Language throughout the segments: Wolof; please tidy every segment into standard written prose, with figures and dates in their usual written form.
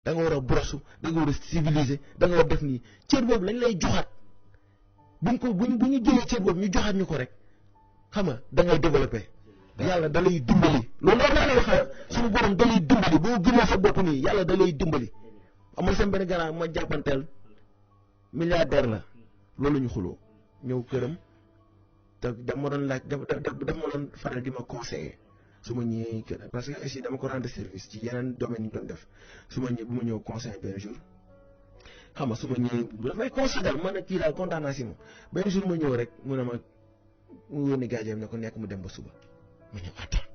da nga war a brosu da nga war a civiliser da nga war a def nii cër boobu lañ lay joxaat bu ñu jëlee cër boobu ñu joxaat ñu ko rek xam nga da ngay développé. yàlla da lay dimbali loolu laa lay wax suñu borom da lay dimbali boo gënee sa bopp nii yàlla da lay dimbali amul seen benn gannaaw ma jàppanteel milliardaire la loolu ñu xuloo ñëw këram te dama doon laaj dama doon faral di ma conseiller su ma ñëwee kër parce que aussi dama ko rendre service ci yeneen domaine yi ñu doon def su ma ñëwee bu ma ñëw conseil benn jour xam nga su ma ñëwee dafay considérer man kii daal kontaan naa si moom benn jour ma ñëw rek mu ne ma mu yónni gardien ne ko nekk mu dem ba suba. ma ñëw attends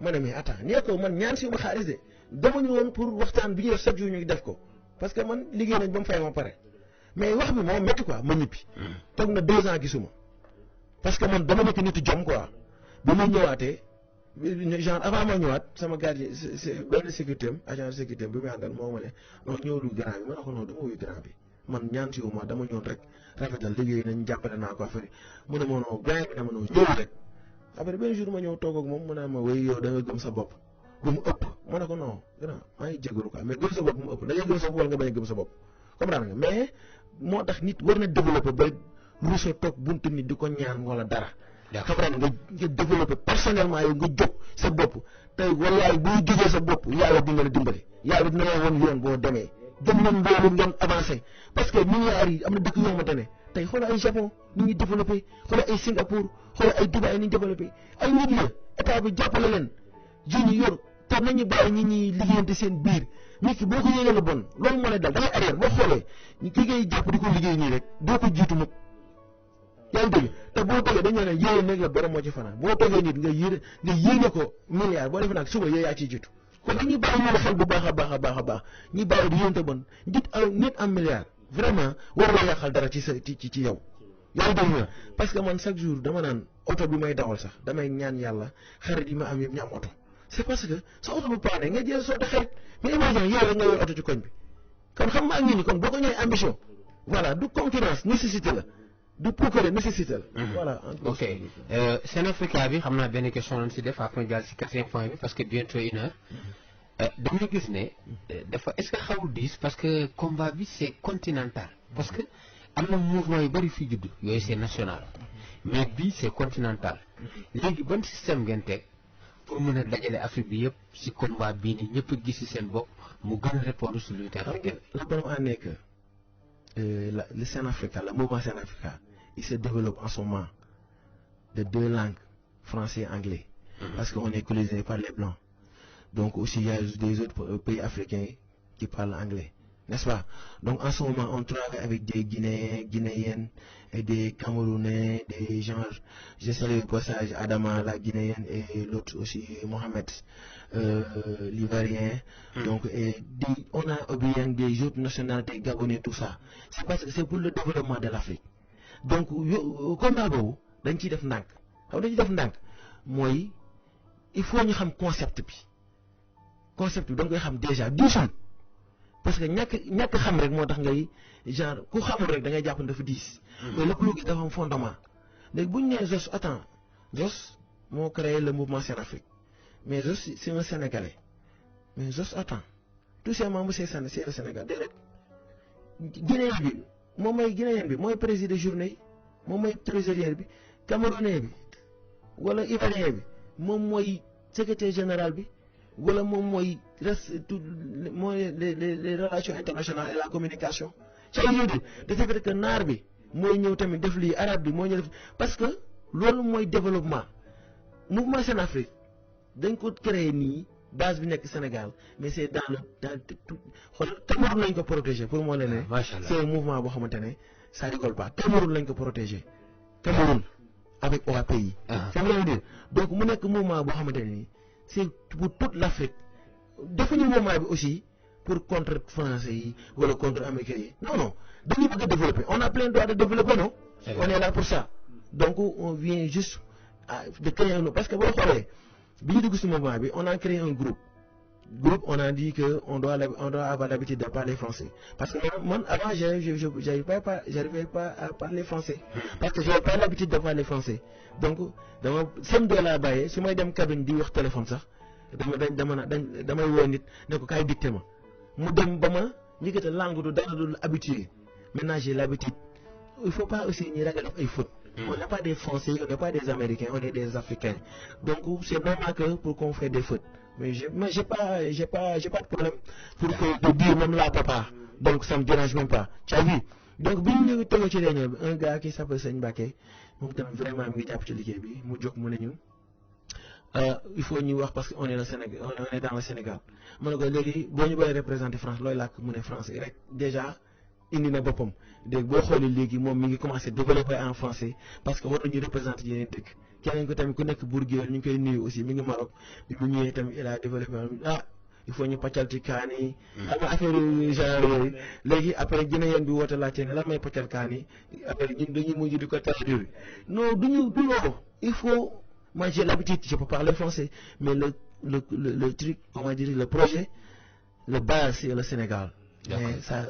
ma ne mais attends nee ko man ñaan si ma xaalis de dama ñu woon pour waxtaan bi ñu def chaque jour ñu def ko parce que man liggéey nañ ba mu fay ma pare mais wax bi moo métti quoi ma ñibbi. toog na 2 ans gisuma parce que man dama nekk nitu jom quoi bi ma ñëwaatee genre avant ma ñëwaat sama gardien benn sécurité am agent de sécurité am bi muy àndal moo ma ne non ñëwul grand bi ma ne ko non dama wuyu grand bi man ñaan si wu ma dama ñëwoon rek rafetal liggéey nañ jàppale naa ko affaire mu ne ma non grand bi dama ñëw ñëw rek. après benn jour ma ñëw toog ak moom mu ne ma wéy yow da nga gëm sa bopp bu mu ëpp ma ne ko non grand maa ngi jégalu quoi mais gëm sa bopp bu mu ëpp da ngay gëm sa bopp wala nga bañ a gëm sa bopp comprendre nga mais moo tax nit war na développer ba ruusoo toog buntu nit di ko ñaan wala dara. comprendre nga développer personnellement yow nga jóg sa bopp tey wallaay boo jógee sa bopp yàlla dina la dimbali yàlla dina la woon yoon boo demee gëm leen loolu ngeen avancé parce que milliards yi am na dëkk yoo xamante ne tey xoolal ay Japon ni ñuy développé xoolal ay Singapour xoolal ay Dubaï ni ñu développé ay nit la état bi jàppale leen jeunes yi yor te nañu bàyyi ñi ñuy liggéeyante seen biir nit ki boo ko yéegee lu bon loolu moo lay dal da ngay arrière boo xoolee ki ngay jàpp di ko liggéey nii rek doo ko jiitu mukk yaa ngi dégg te boo toogee dañoo ne yéene nekk la borom moo ci fanaan boo toogee nit nga yéene ko milliard boo defee nag suba yooyu yaa ciy jiitu kon dañuy bàyyi ñu xel bu baax a baax ñi bàyyi di yéente bon nit am milliard vraiment war la yàqal dara ci yow yaa ngi dégg parce que man chaque jour dama naan oto bi may dawal sax damay ñaan yàlla xarit yi ma am yëpp ñu am oto c'est parce que sa oto bu paane nga jël sa oto xarit mais imagine yow rek nga yor oto ci koñ bi kon xam nga ak ñi ni kon boo ko ñëwee ambition voilà du concurrence nécessité la du procureur nécessité la. voilà. ok Senafrica bi xam naa benn question lañ si def après jàll si 4e point bi parce que bientôt 1 heure. dama gis ne dafa est-ce que xawul diis parce que combat bi c'est continental parce que am na mouvement yu bëri fii judd yooyu c'est national mais bii c'est continental léegi ban système ngeen teg pour mën a dajale Afrique bi yëpp si combat bii nii ñëpp a gis si seen bopp mu gën a répondre sur l'unité africaine. le problème en est que le Senafrica le mouvement Senafrica il se développe en ce moment de 2 langues français et anglais. Parce qu'on est colonisé par les blancs. Donc aussi il y a des autres pays africains qui parlent anglais, n'est-ce pas? Donc en ce moment on travaille avec des Guinéens, Guinéennes et des Camerounais, des gens, je salue au passage Adama la Guinéenne et l'autre aussi Mohamed l'Ivoirien. Donc on a bien des autres nationalités Gabonais, tout ça. C'est parce que c'est pour le développement de l'Afrique. Donc combat boobu dañ ciy def ndànk xam dañ ciy def ndànk mooy il faut ñu xam concept bi da nga koy xam déjà diisul parce que ñàkk xam rek moo tax ngay genre ku xamul rek da ngay jàpp ne dafa diis. mais lépp lu gis dafa am fondement léegi bu ñu nee Zoss attends Zoss moo créé le mouvement Senafrique mais Zoss c'est un Sénégalais mais Zoss attends tous ces membres c'est le Sénégal déedéet Guinéen bi moom mooy Guinéen bi mooy président journée yi moom mooy trésorier bi Camerounais bi wala Ivoirien bi moom mooy secrétaire général bi wala moom mooy les relations internationales et la communication. c'est aujourd'hui de ce fait que naar bi mooy ñëw tamit def lii arabe bi mooy ñëw def parce que loolu mooy développement mouvement Senafrique dañ ko créé nii base bi nekk Sénégal mais c'est dans tout xool Cameroun lañ ko protéger pour moo leen ne c'est un mouvement boo xamante ne ça rigole pas Cameroun lañ ko protéger Cameroun avec OAPI ça veut dire donc mu nekk mouvement boo xamante ne nii c'est pour toute l'Afrique defuñu mouvement bi aussi pour contre français yi wala contre américains yi non dañuy bëgg a développer on a plein de droits de développer non on est là pour ça donc on vient juste de créer un parce que boo xoolee bi ñu dugg ci mouvement bi on a créé un groupe on a dit que on doit avoir l'habitude de parler français parce que moi avant j'arrivais pas à parler français parce que j'avais pas l'habitude de parler français donc dama sem de la bàyyee su may dem cabine di wax téléphone sax damay woo nit ne ko kaay dicté ma mu dem ba ma njëkkate langue du dara du habitué maintenant j'ai l'habitude il faut pas aussi ñuy ragal def ay fautes. On n'est pas des Français, on n'est pas des Américains, on est des Africains. Donc c'est normal que pour qu'on fait des fautes. Mais j'ai pas de problème pour que de dire même là papa. Donc ça me dérange même pas. Tu as vu? Donc bi ñu togo ci réunion un gars qui s'appelle Seigne Mbacké moom tam vraiment mi ngi jàpp ci liggéey bi mu jóg mu ne ñu il faut ñu wax parce que on est le Sénégal on est dans le Sénégal ma ne ko léegi boo ñu bëggee représenter France looy làkk mu ne français rek déjà indi na boppam dégg boo xoolee léegi moom mi ngi commencé développer en français parce que war nañu représenter yeneen dëkk keneen ko tamit ku nekk Bourguiba ñu ngi koy nuyu aussi mi ngi Maroc bi mu ñëwee tamit il a développé il faut ñu pàccal ci kaan yi xam nga affaire genre yooyu léegi après Guinéen bi woote laajte ne lan may pàccal kaan yi après ñun dañuy mujj di ko traduire non du loolu il faut moi j'ai l'habitude je peux parler français mais le truc comment dire le projet le base c'est le Sénégal. Mais ça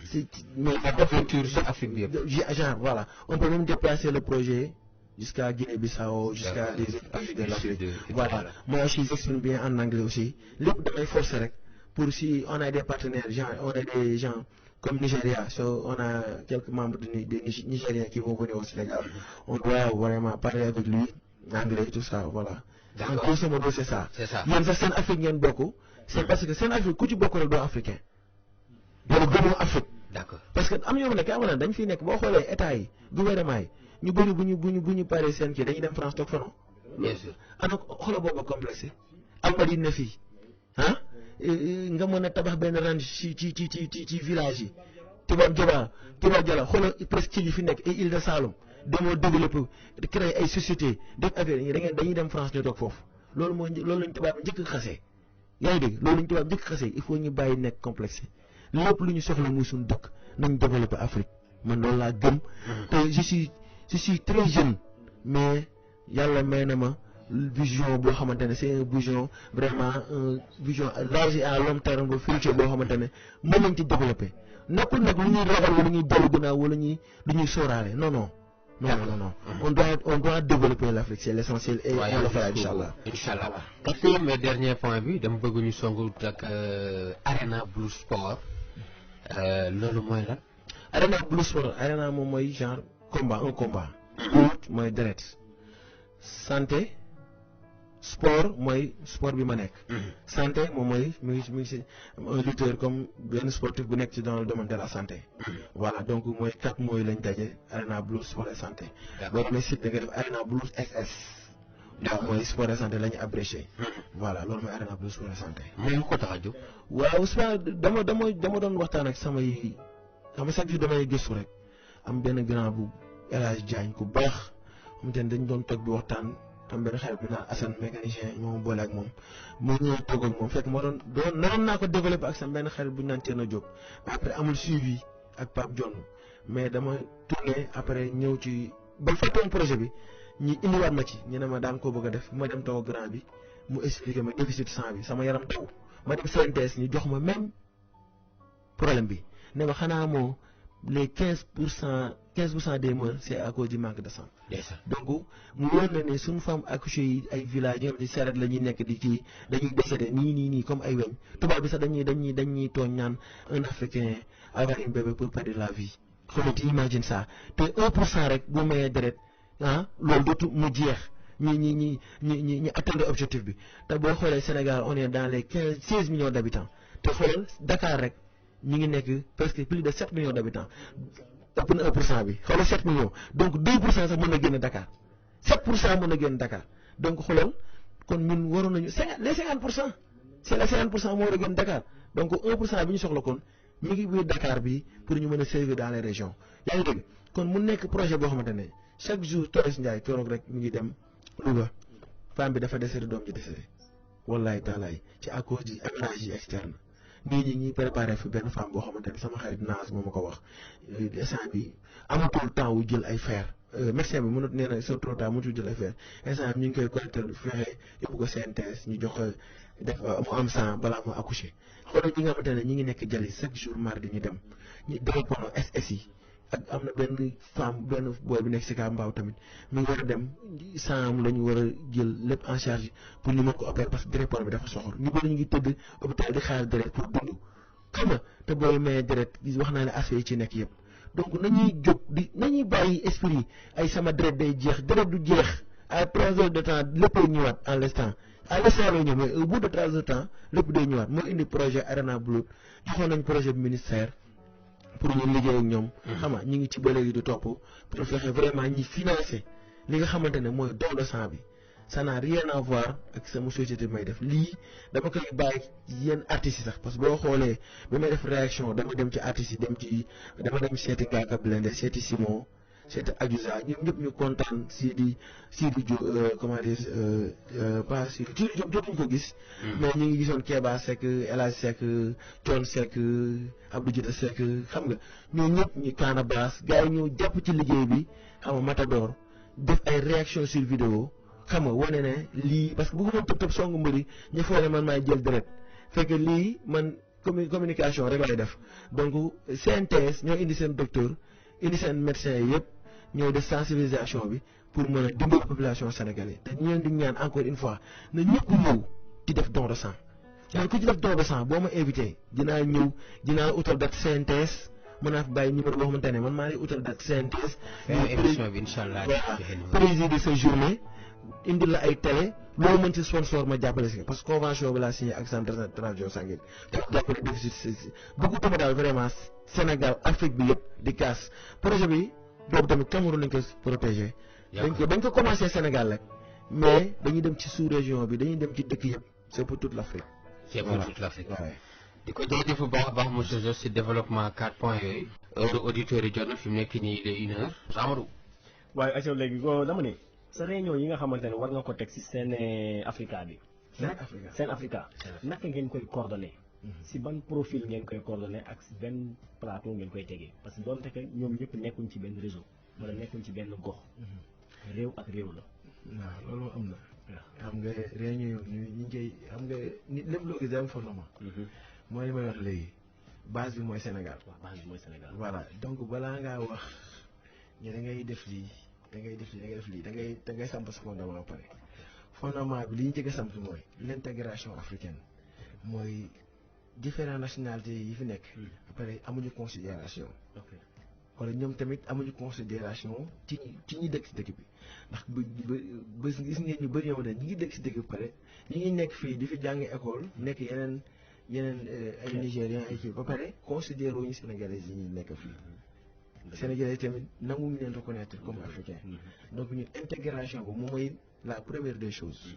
c'est mais la culture c'est Afrique bi genre voilà on peut même déplacer le projet jusqu'à Guinée-Bissau jusqu'à des autres pays de l'Afrique voilà moi je j'exprime bien en anglais aussi lépp damay forcer rek pour si on a des partenaires genre on a des gens comme Nigeria on a quelques membres des Nigériens qui vont venir au Sénégal on doit vraiment parler avec lui anglais tout ça voilà donc grosso modo c'est ça yéen sax seen Afrique ngeen bokk c'est parce que seen Afrique ku ci bokk rek doo africain wala gënoo Afrique d'accord parce que am ñoo nekk am na dañ fiy nekk boo xoolee état yi gouvernement yi ñu bëri bu ñu paree seen kii dañuy dem France toog fa non. bien sûr ana xoolal boobu complexe Almadies ne fii nga mën a tabax benn ranch ci village yi Tubaab Jala xoolal presque yi fi nekk ay île de Saloum demoo développé créer ay société def affaire yi dañuy dem France ñu toog foofu loolu lañu tubaab njëkk xasee yaa ngi dégg loolu lañu tubaab njëkk xasee il faut ñu bàyyi nekk complexe lépp lu ñu soxla muy suñu dëkk nañ développé Afrique man loolu laa gëm te je suis très jeune mais yàlla may na ma vision boo xamante ne c'est une vision vraiment vision large et à long terme ba futur boo xamante ne mën nañ ci développé nekkul nag lu ñuy ragal wala ñuy dellu gannaaw wala lu ñuy sóoraale non on doit développer l'Afrique c'est l'essentiel et on le fera inchallah quatrième et dernier point bi dama bëgg ñu songu ak Arena Blue Sport loolu mooy lan Arena Blue Sport Arena moom mooy genre un combat mooy deret santé sport mooy sport bi ma nekk santé moom mooy mi ngi si un lutteur comme benn sportif bu nekk ci dans le domaine de la santé voilà donc mooy 4 mooy lañ daje Arena Blue Sport et santé boo xam ne site da nga def Arena Blue SS waaw mooy sport et santé la ñu abrégé voilà loolu mooy Arena Blue Sport et santé mooy ko tax a jóg waaw dama doon waxtaan ak samay xam chaque jour damay gëstu rek am benn grand bu El Hadj Diagne ku baax xam te ne dañ doon toog di waxtaan am benn xarit bi naan Assane mécanicien moo boole ak moom mu ñëw toog ak moom fekk ma naroon naa ko développé ak sama benn xarit bu ñu naan Thierno Diop mais après amul suivi ak Pape Dione mais dama tourné après ñëw ci ba fekkoon projet bi ñi indiwaat ma ci ñu ne ma daan koo bëgg a def ma dem toog grand bi mu expliqué ma déficit sang bi sama yaram taw ma dem CNTS ñu jox ma même problème bi ne ma xanaa moo les 15% des morts c'est à cause du manque de sang. donc mu wóor na ne suñu femme accouchée yi ay village ñoom di saret la ñuy nekk di ci dañuy décédé nii comme ay weñ tubaab bi sax dañuy tooñ ñaan un Africain avoir un bébé pour perdre la vie. xoolal ci imagine ça te 1% rek bu mayee deret loolu dootu mu jeex ñi atteindre objectif bi te boo xoolee Sénégal on est dans les 16 millions d'habitants te xoolal Dakar rek ñu ngi nekk presque plus de 7 millions d'habitants ëpp na 1% bi xoolal 7 millions donc 2% sax mën na génn Dakar 7% mën na génn Dakar donc xoolal kon ñun waroon nañu les 50% c'est les 50% moo war a génn Dakar donc 1% bi ñu soxla kon ñu ngi biir Dakar bi pour ñu mën a servir dans les régions yaa ngi dégg kon mu nekk projet boo xamante ne chaque jour Torres Ndiaye keroog rek ñu ngi dem Louga femme bi dafa décédé doom ji décédé wallahi taalaay ci à cause du hémorragie externe nii ñi préparé fi benn femme boo xamante ne sama xarit naas moo ma ko wax instant bi amatul temps wu jël ay fer médecin bi mënut nee na c'est trop tard mënatul jël ay fer instant bi ñu ngi koy collecté fexe yóbbu ko CNTS ñu jox def mu am sang balaa mu accoucher xoolal ñi nga xamante ne ñi ngi nekk jali chaque jour mardi ñu dem ñu dépend SS yi ak am na benn femme benn boy bi nekk si kaa mbaaw tamit mu ngi war a dem sang la ñu war a jël lépp en charge pour ñu mën ko opérer parce que deret bi dafa soxor ñu bëri ñu ngi tëdd hôpital di xaar deret pour dund xam nga te booy maye deret gis wax naa ne aspect yi ci nekk yëpp donc nañuy jóg nañuy bàyyi esprit ay sama deret day jeex deret du jeex à 3 heures de temps léppay ñëwaat en l'instant à l'instant lay ñëw mais au bout de 3 heures de temps lépp day ñëwaat moo indi projet Arena Blood joxoon nañ projet bi ministère pour ñu liggéey ak ñoom. xam nga ñu ngi ci ba léegi di topp pour fexe vraiment ñi financer li nga xamante ne mooy don de sang bi ça n'a rien à voir ak sama société bi may def lii dama koy bàyyi yenn artistes yi sax parce que boo xoolee bi may def réaction dama dem ci artistes yi dama dem seeti Ngaaka Blindé seeti Simon seeti Adiouza ñoom ñëpp ñu kontaan Sidi Diop comment dire pas Sidi Diop dootuñu ko gis. mais ñu ngi gisoon Kéba Seck El Hadj Seck Thione Seck Abdou Djita Seck xam nga ñoo ñëpp ñu Kaana Baas gars yi ñëw jàpp ci liggéey bi xam nga Matador def ay réaction sur vidéo xam nga wane ne lii parce que bëgguma tëb songu mbëri ñu foog ne man maay jël deret fekk lii man communication rek lay def donc CNTS ñoo indi seen docteur indi seen médecin yëpp ñoo def sensibilisation bi pour mën a dimbali population sénégalaise te ñu leen di ñaan encore une fois na ñëpp ñëw ci def don de sang man ku ci def don de sang boo ma invité dinaa ñëw dinaa utal date CNTS mën naa fi bàyyi numéro boo xamante ne man maa ngi utal date CNTS. émission bi incha allah présider sa journée indi la ay télé loo mën ci sponsor ma jàppale si parce que convention bi laa signé ak centre de transfusion sanguine pour jàppale déficit bëggatuma daal vraiment Sénégal Afrique bi yëpp di kaas projet bi boobu tamit Cameroun lañ ko protégé. dañ ko commencé Sénégal rek mais dañuy dem ci sous région bi dañuy dem ci dëkk yëpp c'est pour toute l'Afrique. c'est pour toute l'Afrique. di ko jaajëf bu baax a baax monsieur Jos si développement 4 points yooyu. heure auditeurs yi jot na fi mu nekk nii il est 1 heure. Amadou. waaye ayca léegi dama ne sa réunion yi nga xamante ne war nga ko teg si seen Africa bi. seen Africa naka ngeen koy coordonné. si ban profil ngeen koy coordonné ak si benn plateau ngeen koy tegee parce que doonte que ñoom ñëpp nekkuñ ci benn réseau wala nekkuñ ci benn gox. réew ak réew la. waaw loolu am na. xam nga réunion yooyu ñu ngi koy xam nga nit lépp loo gis day am fondement. mooy li may wax léegi base bi mooy Sénégal. waaw base bi mooy Sénégal. voilà donc balaa ngaa wax ñu da ngay def lii da ngay def lii da ngay def lii da ngay samp sa fondement ba pare fondement bi li ñu njëkk a samp mooy l'intégration africaine mooy différentes nationalités yi fi nekk. après amuñu considération. wala ñoom tamit amuñu considération ci ñi dëkk si dëkk bi ndax ba gis ngeen ñu bëri ñoo ne ñi ngi dëkk si dëkk bi pare ñi ngi nekk fii di fi jàng école nekk yeneen ay Nigériens ay kii ba pare considéré wuñu Sénégalais yi ñu nekk fii. Sénégalais tamit nangu ñu leen reconnaître comme africain. donc ñun intégration bi moom mooy la première des choses.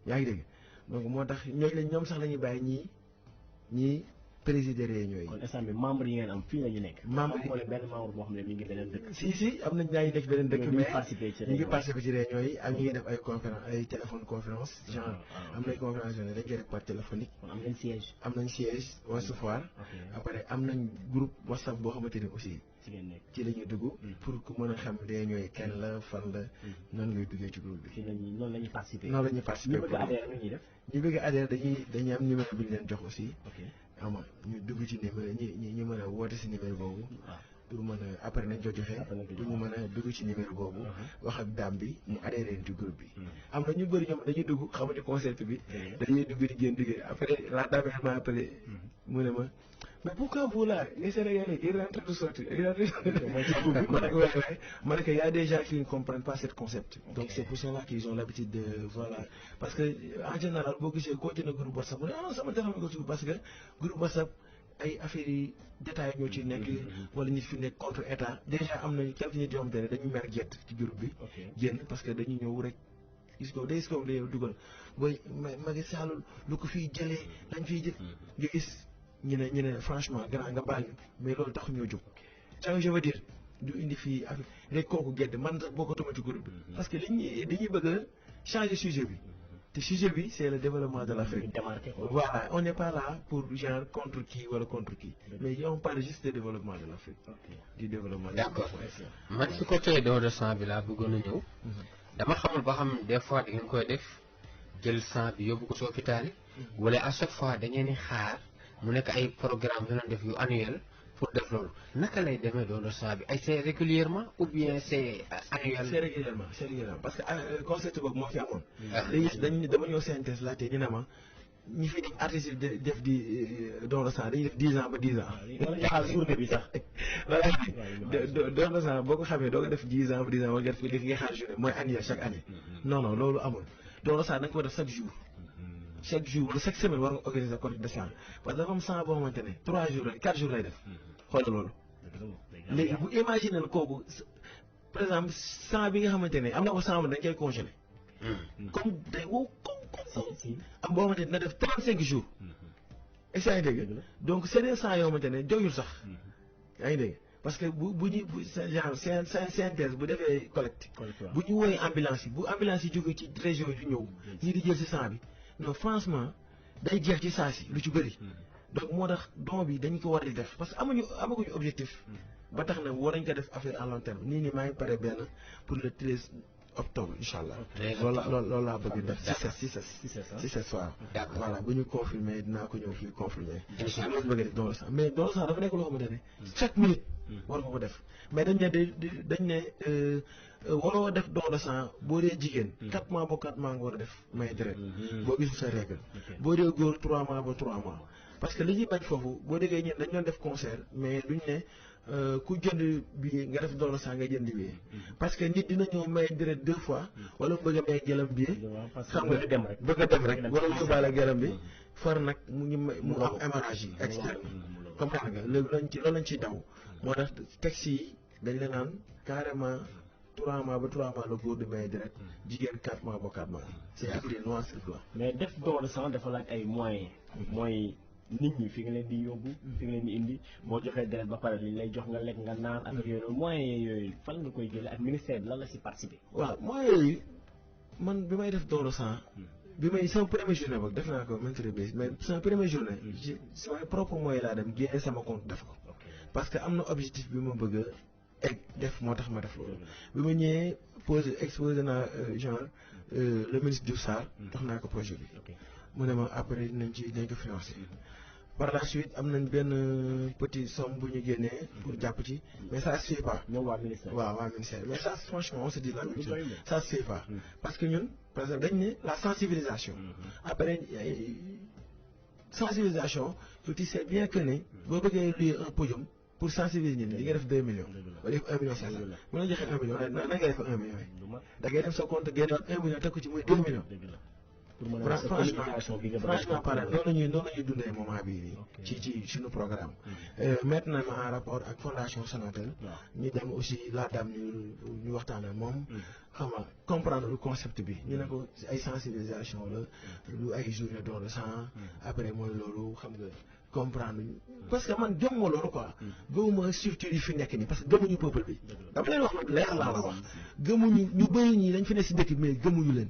yaa ngi dégg donc moo tax ñoom sax la ñuy bàyyi ñii présider réunion yi. kon instant bi membre yi ngeen am fii la ñu nekk. membre yi benn membre boo xam ne mi ngi beneen dëkk. si am nañ ñaa ngi nekk beneen dëkk. mais ñu ngi participer ci réunion yi ak ñu ngi def ay conférence ay téléphone conférence. genre am nañ conférence yoo ne dañ koy def par téléphonique. kon am nañ siège. am nañ siège recevoir. après am nañ groupe WhatsApp boo xamante ne aussi. ci ngeen nekk ci la ñuy dugg. pour que mën a xam réunion yi kenn la fan la. noonu ngay duggee ci groupe bi. fii noonu la ñuy participer. noonu la ñuy participer ñu bëgg a adhéré nu ñuy def. ñu bëgg a adhéré dañuy am numéro bi ñu leen jox aussi. ok xam nga ñu dugg ci numéro ñu mën a woote si numéro boobu. pour mën a après nañ ko joxe. pour ñu mën a dugg ci numéro boobu. wax ak daam bi mu adhéré ci groupe bi. am na ñu bëri ñoom dañuy dugg xamuñu concept bi. dañuy dugg di génn dugg après la dame m'a appelé mu ne ma mais pourquoi vous là les Sénégalais ils rentrent de sortir ma ne que y a des gens qui ne comprennent pas ce concept. donc c'est pour cela qu'ils ont l'habitude de voilà parce que en général boo gisee continuer groupe WhatsApp mu ne ah sama téléphone ko suuf parce que groupe WhatsApp ay affaires yi détails ñoo ci nekk wala nit fi nekk contre état déjà am nañu quelques nit yoo xamante ne dañu mer gett ci groupe bi génn parce que dañu ñëw rek gis ko day dugal booy Macky Sall lu ko fiy jëlee dañ fiy jël nga gis ñu ne franchement grand nga baal mais loolu taxu ñoo jóg ça je veux dire du indi fii affaire rek kooku gedd man sax bokkatuma ci groupe bi parce que dañuy bëgg a changer sujet bi te sujet bi c'est le développement de l'Afrique. Voilà, on n'est pas là pour genre contre qui wala contre qui mais on parle juste de développement de l'Afrique. Du développement. D'accord man ci côté don de sang bi laa bëggoon a ñëw. dama xamul ba xam des fois da ngeen koy def jël sang bi yóbbu ko ci hôpital yi. wala à chaque fois da ngeen di xaar mu nekk ay programme yu doon def yu annuel pour def loolu naka lay demee don de sang bi ay c'est régulièrement ou bien c'est annuel. c'est régulièrement parce que concept boobu moo fi amoon. dama ñëw synthèse laajte ñu ne ma ñi fi def artistes yi def di don de sang dañuy def 10 ans ba 10 ans. wala ñu xaar journée bi sax. voilà don de sang boo ko xamee doo ko def 10 ans ba 10 ans wala nga def li nga xaar journée mooy annuel chaque année. non non loolu amul don de sang da nga ko def chaque jour. chaque jour wala chaque semaine war nga organiser collecte de sang parce que dafa am sang boo xamante ne 3 jours la 4 jours lay def. xoolal loolu. léegi bu imaginer kooku par exemple sang bi nga xamante ne am na ko sang dañ koy congelé. comme day wow comme am boo xamante ne dina def 35 jours. est-ce que yaa ngi dégg donc c'est des sang yoo xamante ne jógul sax. yaa ngi dégg parce que bu ñu genre synthèse bu defee collecte. bu ñu woowee ambulance yi bu ambulance yi jógee ci région yi ñëw. ñii di jël si sang bi non franchement day jeex ci saa si lu ci bëri. donc moo tax don bi dañ ko war di def parce que amaguñu objectif. ba tax na war nañ ko def affaire à long terme nii maa ngi pare benn pour le 13 octobre incha allah. loolu laa bëgg def. 6 waaw. voilà bu ñu confirmé dinaa ko ñëw fii confirmé. incha allah bëgg def don de sang mais don de sang dafa nekk loo xamante ne chaque minute war nga ko def mais dañ ne waroo def don de sang boo dee jigéen. 4 mois ba 4 mois nga war a def may deret. boo gisul sa règle. boo dee góor 3 mois ba 3 mois. parce que li ñuy bañ foofu boo déggee ñun dañ doon def concert mais duñ ne ku jënd billet nga def don de sang nga jënd billet. parce que nit dina ñëw may deret 2 fois wala mu bëgg a may gelam billet. xam nga bëgg a dem rek wala mu yóbbaale gelam bi far nag mu am hémorragie externe. comprendre nga léegi loolu lañ ciy daw. moo tax texte yi dañ la naan carrément 3 mois ba 3 mois la góor di may deret jigéen 4 mois ba 4 mois. c'est écrit noir sur blanc. mais def don de sang dafa laaj ay moyens. mooy nit ñi fi nga leen di yóbbu fi nga leen di indi boo joxee deret ba pare li lay jox nga lekk nga naan ak yooyu moyens yooyu fan nga koy jëlee ak ministère bi lan la si participer. waaw moyens yooyu man bi may def don de sang bi may sama première journée boog def naa ko maintes bés mais sama première journée ci sama propre moyen laa dem génne sama compte def ko parce que am na objectif bi ma bëgg a egg def moo tax ma def loolu bi ma ñëwee exposé naa genre le ministre Diouf Sarr jox naa ko projet bi mu ne ma après dinañ ko financer par la suite am nañ benn petit somme bu ñu génnee pour jàpp ci mais ça se fait pas. ñoom waa ministère mais ça franchement on se dit la même chose ça se fait pas parce que ñun par exemple dañ ne la sensibilisation après sensibilisation tu sais bien que ne boo bëggee luy un podium pour sensibiliser nit ñi di nga def 2 millions wala def 1 million 500 mën na joxe 1 million na nga def 1 million da ngay dem sa compte génne 1 million teg ko ci muy 2 millions. franchement pare noonu la ñuy dundee moment bii nii ci suñu programme mettre nañ ma en rapport ak fondation Sonatel ñu dem aussi laadaam ñu waxtaan ak moom xam nga comprendre le concept bi ñu ne ko ay sensibilisation la lu ay journée don de sang après mooy loolu xam nga comprendre parce que man gëmuma loolu quoi gëmuma structure yi fi nekk nii parce que gëmuñu peuple bi dama leen wax nag leer laa la wax gëmuñu ñu bëri ñi dañ fi nekk si dëkk bi mais gëmuñu leen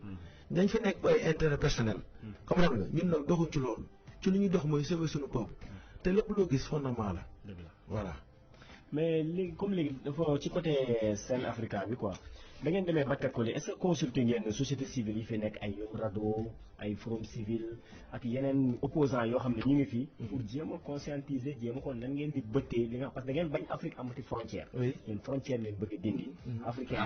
dañ fi nekk ba ay intérêt personnel comme nga ñun nag doxuñ ci loolu ci li ñuy dox mooy sauver suñu peuple te lépp loo gis fondement la voilà. mais léegi comme léegi dafa ci côté Sen Africa bi quoi da ngeen demee ba teg ko est-ce que consulté ngeen société civile yi fi nekk ay RADDHO ay Forum Civil ak yeneen opposants yoo xam ne ñu ngi fi. pour jéem a conscientiser jéem a xool nan ngeen di bëttee li nga parce que da ngeen bañ Afrique amati frontière. oui yéen frontière leen bëgg a dindi. africain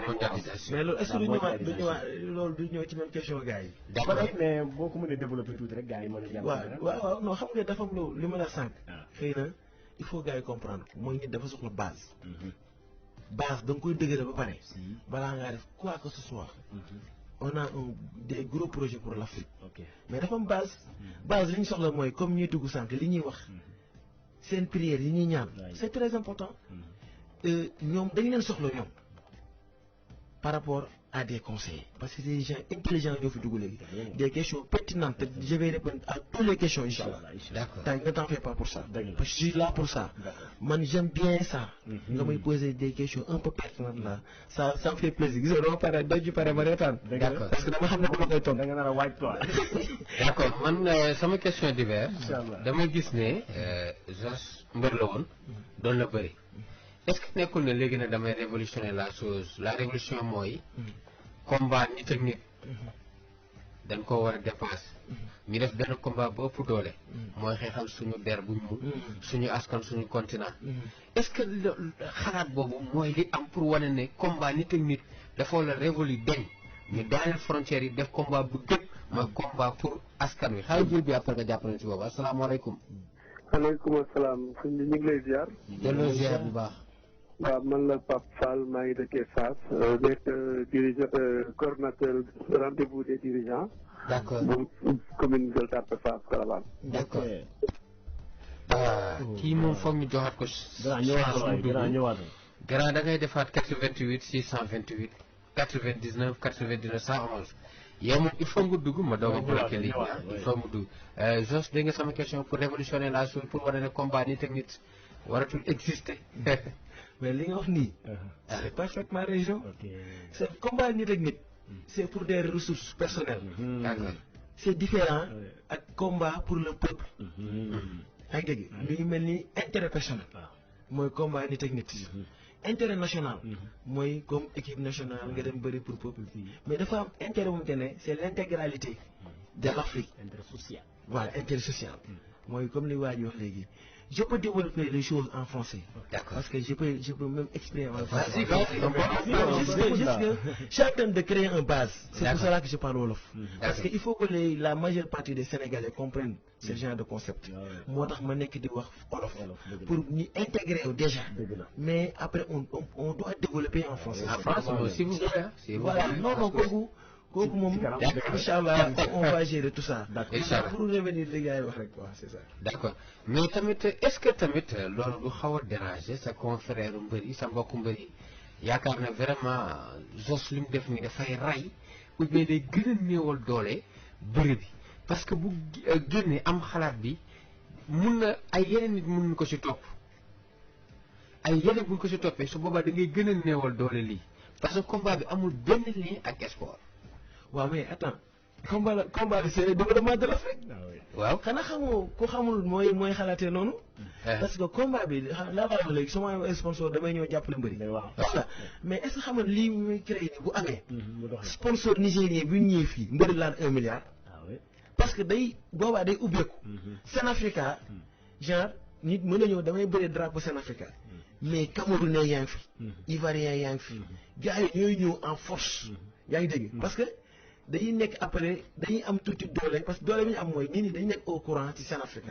mais loolu est-ce que du ñëwaat loolu du ñëw ci même question gars yi. d'accord mais boo ko mënee développer tuuti rek gars yi mën a jàpp. waaw non xam nga dafa am lu li ma la sànq. xëy na il faut gars yi comprendre mooy nit dafa soxla base. base da nga koy dëgëral ba pare. balaa ngaa def quoi que ce soit. on a des gros projets pour l'Afrique. mais dafa am base. base li ñu soxla mooy comme ñuy dugg sànq li ñuy wax seen prière yi ñuy ñaan. c'est très important. ñoom dañ leen soxla ñoom par rapport à des conseils parce que des gens intelligents ñoo fi dugg léegi. des questions pertinentes je vais répondre à toutes les questions inchallah. d'accord ne t'en fais pas pour ça. parce que je suis là pour ça. man j'aime bien ça. nga may poser des questions un peu pertinentes là ça me fait plaisir gis nga dama pare doo ci pare ma reetaan. d'accord parce que dama xam ne dama koy tontu. da nga nar a waaj quoi. d'accord man sama question d'hiver. dama gis ne Zoss mbër la woon doon la bëri. est-ce que nekkul ne léegi nag damay révolutionner la chose la révolution mooy combat nit ak nit dañ koo war a dépasser ñu def benn combat bu ëpp doole mooy xeexal suñu der bu ñuul suñu askan suñu continent est-ce que xalaat boobu mooy li am pour wane ne combat nit ak nit dafa la révolu deñ ñu daaneel frontières yi def combat bu dëgg mooy combat pour askan wi xaaral jël bi après nga jàpp nañ si boobu asalaamaaleykum. aleykum salaam sëñ bi ñu ngi lay ziar. delloo ziar bu baax. waaw man la Pape Fall maa ngi dëkkee Fass nekk dirigeant coordonnateur rendez-vous des dirigeants. d'accord bu commune Gueule Tapée Fass Colobane. d'accord kii moom foog ñu joxaat ko. grand ñëwaat grand da ngay defaat 88 628 99 99 111 yow moom il faut nga dugg ma doog a bloqué lii il faut mu dugg Jos dégg nga sama question pour révolutionner la chose pour wane ne combat nit ak nit waratul exister. mais li nga wax nii. c'est parfaitement raison. c'est combat nit ak nit. c'est pour des ressources personnelles. d'accord c'est différent ak combat pour le peuple. yaa ngi dégg mi ngi mel ni intérêt personnel. mooy combat nit ak nit. intérêt national. mooy comme équipe nationale nga dem bëri pour peuple. mais dafa am intérêt bu mu ne c'est l'intégralité de l'Afrique. intérêt social. voilà intérêt social. mooy comme li waa ji wax léegi. Je peux développer les choses en français. D'accord. Parce que je peux même exprimer en français. Vas-y, Juste que chacun de créer un base. C'est pour D'accord. cela que je parle Wolof. Parce qu'il faut que la majeure partie des Sénégalais comprennent ce genre de concept. Moi, je suis dit Wolof. Pour nous intégrer déjà. Mais après, on doit développer en français. En France, si vous voulez. Si vous Voilà, voulez. non, Kogu, Inch'Allah, on va gérer tout ça. Inch'Allah. Pour revenir, les gars, c'est ça. d'accord mais tamit est-ce que tamit loolu du xaw a déranger sa confrère mbëri sa mbokku mbëri yaakaar na vraiment Jos li mu def nii dafay ray ou bien day gën a néewal doole bëri bi parce que bu génnee am xalaat bi mun na ay yeneen nit mun ko ci topp ay yeneen buñ ko ci toppee su boobaa da ngay gën a néewal doole lii parce que combat bi amul benn lien ak sport. waaw mais attends combat bi c'est le développement de l'Afrique. waaw xanaa xamoo ku xamul mooy xalaatee noonu. parce que combat bi laa la wax léegi su ma amee sponsor damay ñëw jàppale mbëri. voilà mais est-ce que xam nga lii muy créé nii bu amee. sponsor nigérien bi ñu ñëwee fii mbëri laan 1 milliard. parce que day boobaa day ubbeeku. Sénafrica genre nit mën na ñëw damay bëri drapeau Sénafrica. mais Camerounais yaa ngi fi. Ivoirien yaa ngi fi. gars yi ñooy ñëw en force. yaa ngi dégg parce que. dañuy nekk après dañuy am tuuti doole parce que doole bi ñu am mooy nit ñi dañu nekk au courant ci Sénafrique.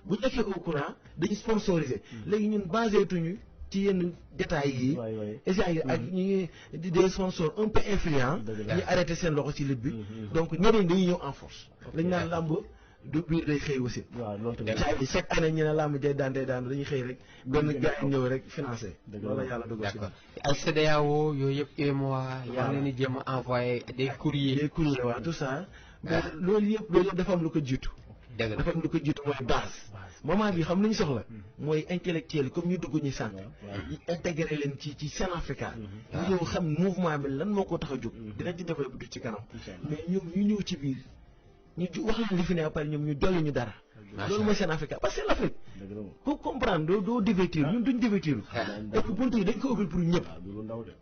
bu ñu nekkee au courant dañuy sponsorisé. léegi ñun basé tuñu ci yenn détails yi. échange ak ñi des sponsors un peu influents. ñu arrêté seen loxo ci lutte bi. donc ñeneen dañuy ñëw en force. lañ naan làmb du biir day xëy aussi. waaw loolu tamit chaque année ñu ne làmb day daan dañuy xëy rek. benn gars yi ñëw rek financé. loolu yàlla dogal ci d'accord ay CEDEAO yooyu yëpp UEMOA. yaa ngi leen di jéem a envoyé des courriers. des courriers waaw tout ça. mais loolu yëpp dafa am lu ko jiitu. dëgg la dafa am lu ko jiitu mooy base. moment bi xam lu ñu soxla. mooy intellectuel comme ñu dugg ñu sànq. ñu intégré leen ci Sénafrica. ñu ñëw xam mouvement bi lan moo ko tax a jóg. dinañ ci développé du ci kanam. mais ñoom ñu ñëw ci biir. ñu wax leen li fi ne ba pare ñoom ñu dolli ñu dara. loolu mooy Sénafrica parce que c'est l'Afrique. pour comprendre doo divertir ñun duñ divertir. et puis buntu yi dañ ko ubbil pour ñëpp.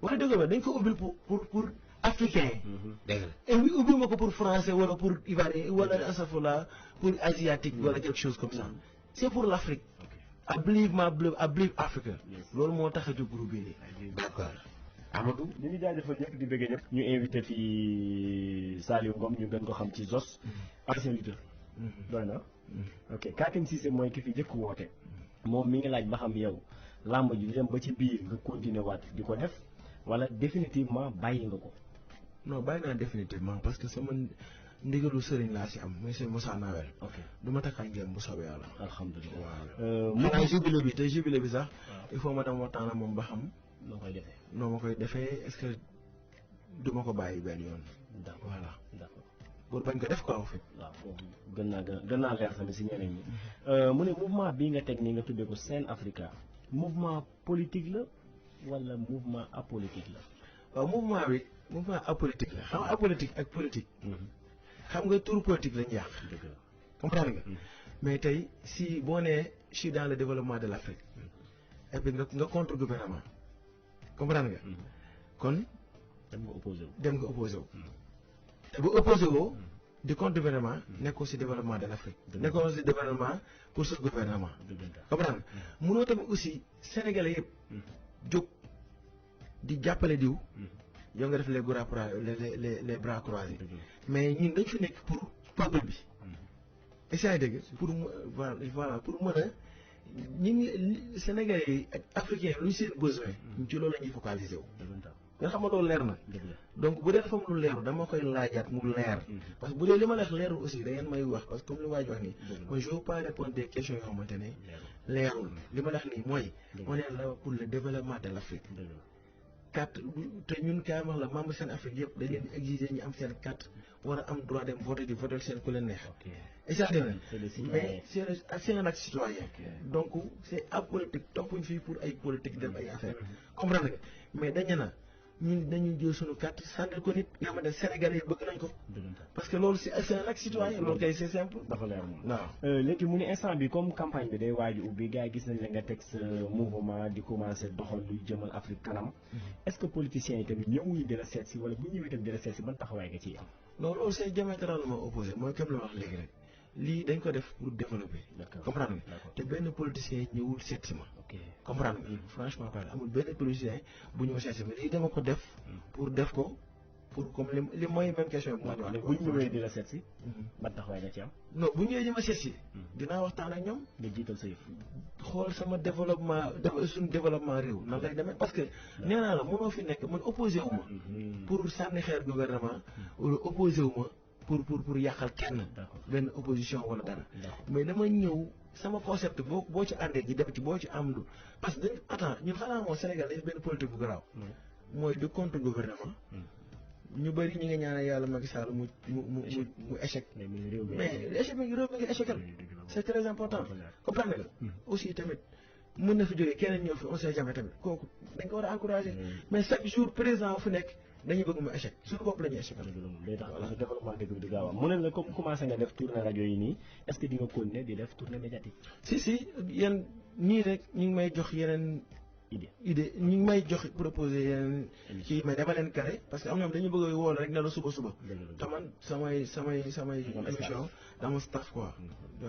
wala dëgg la dañ ko ubbil pour africain. dëgg la et puis ubbil ma ko pour français wala pour ivoirien wala asafula pour asiatique wala quelque chose comme ça. c'est pour l'Afrique. I believe Africa. loolu moo tax a jóg groupe bi nii. d'accord Amadou. ñu ngi jaajëfal ñëpp di bëgg ñëpp. ñu invité fii Saliou Ngom ñu gën ko xam ci Zos. ancien lutteur. doy na ok Katim Cissé mooy ki fi jëkk woote. moom mi ngi laaj ba xam yow làmb ji dem ba ci biir nga continuer waat di ko def wala définitivement bàyyi nga ko. non bàyyi naa définitivement parce que sama ndigalu sëriñ laa si am muy sëriñ Moussa Nawel. ok du ma takkaay ngeen bu soobee yàlla. alhamdulilah waaw. mu jubilé bi te jubilé bi sax. il faut ma dem waxtaan ak moom ba xam. noo koy defee. noo ma koy defee est-ce que du ma ko bàyyi benn yoon. d'accord voilà. d'accord. pour bañ ko def quoi en fait. waaw gën naa leer tamit si ñeneen ñi. mu ne mouvement bii nga teg nii nga tuddee ko Sen Africa mouvement politique la wala mouvement apolitique la. waaw mouvement apolitique la xam nga apolitique ak politique. xam nga turu politique lañu yàq. dëgg la comprendre nga. mais tey si boo nee je suis dans le développement de l'Afrique. et puis nga contre gouvernement. comprendre nga. kon. dem nga opposé wu. te bu opposé woo di contre gouvernement nekkoo si développement de l'Afrique. nekkoo si développement pour ce gouvernement. comprendre munoo tamit aussi sénégalais yëpp jóg di jàppale diw. yow nga def les bras croisés mais ñun dañ fi nekk pour peuple bi essaye dégg pour voilà pour mën a ñi Sénégalais yi ak africains lu seen besoin ci loolu la ñuy focaliser wu nga xam nga loolu leer na donc bu dee dafa am lu leeru dama koy laajaat mu leer parce que bu dee li ma leer leerul aussi da ngeen may wax parce que comme li waa ji wax nii mooy je veux pas répondre des questions yoo xamante ne leerul li ma leer nii mooy on est là pour le développement de l'Afrique carte te ñun kaay wax la membre seen Afrique yëpp dañ leen di exiger ñu am seen carte war a am droit dem voter di voter seen ku leen neex exactement mais c'est un acte citoyen donc c'est apolitique toppuñ fii pour ay politique def ay affaire comprendre nga mais dañu na ñun dañuy jël suñu carte sànni ko nit nga xamante ne Sénégalais yi bëgg nañ ko parce que loolu c'est un acte citoyen loolu kay c'est simple dafa leer moom waaw léegi mu ni instant bi comme campagne bi day waaju ubbi gars yi gis nañ la nga teg sa mouvement di commencer doxal luy jëmal Afrique kanam est-ce que politiciens yi tamit ñëwuñu di la seet si wala bu ñëwee tamit di la seet si ban taxawaay nga ciy am non loolu c'est diamétralement opposé mooy comme la wax léegi rek lii dañ ko def pour développer comprendre nga te benn politicien ñëwul seet si ma comprendre nga franchement parle amul benn politicien bu ñëw seet si ma lii dama ko def pour def ko pour comme li mooy même question bi moo ñu wax bu ñëwee di la seet si ban taxawaay nga ci am non bu ñëwee di ma seet si dinaa waxtaan ak ñoom nga jiital sa yëf xool sama développement suñu développement réew nan lay demee parce que nee naa la mënoo fi nekk man opposé wu ma pour sànni xeer gouvernement wala opposé wu ma pour yàqal kenn benn opposition wala dara mais dama ñëw sama concept boo ci àndee ji def ci boo ci am lu parce que dañu attends ñun xanaa moom Sénégal dañu benn politique bu garaaw mooy du contre gouvernement ñu bëri ñi nga ñaanal yàlla Macky Sall mu échec mais échec mi réew mi ngi écheccal c'est très important comprendre nga aussi tamit mën na fi jógee keneen ñëw fi on sait jamais tamit kooku dañ ko war a encourager mais chaque jour président fu nekk dañuy bëgg mu échec suñu bopp la ñuy échec day tax parce que développement dëgg bi di gaaw am mu ne la comme commencé nga def tournée rajo yi nii est-ce que di nga continuer di def tournée médiatique si yéen ñii rek ñu ngi may jox yeneen idée ñu ngi may jox proposer yeneen kii mais dama leen carré parce que am ñoom dañu bëgg woon rek ne la suba te man samay émission dama staff quoi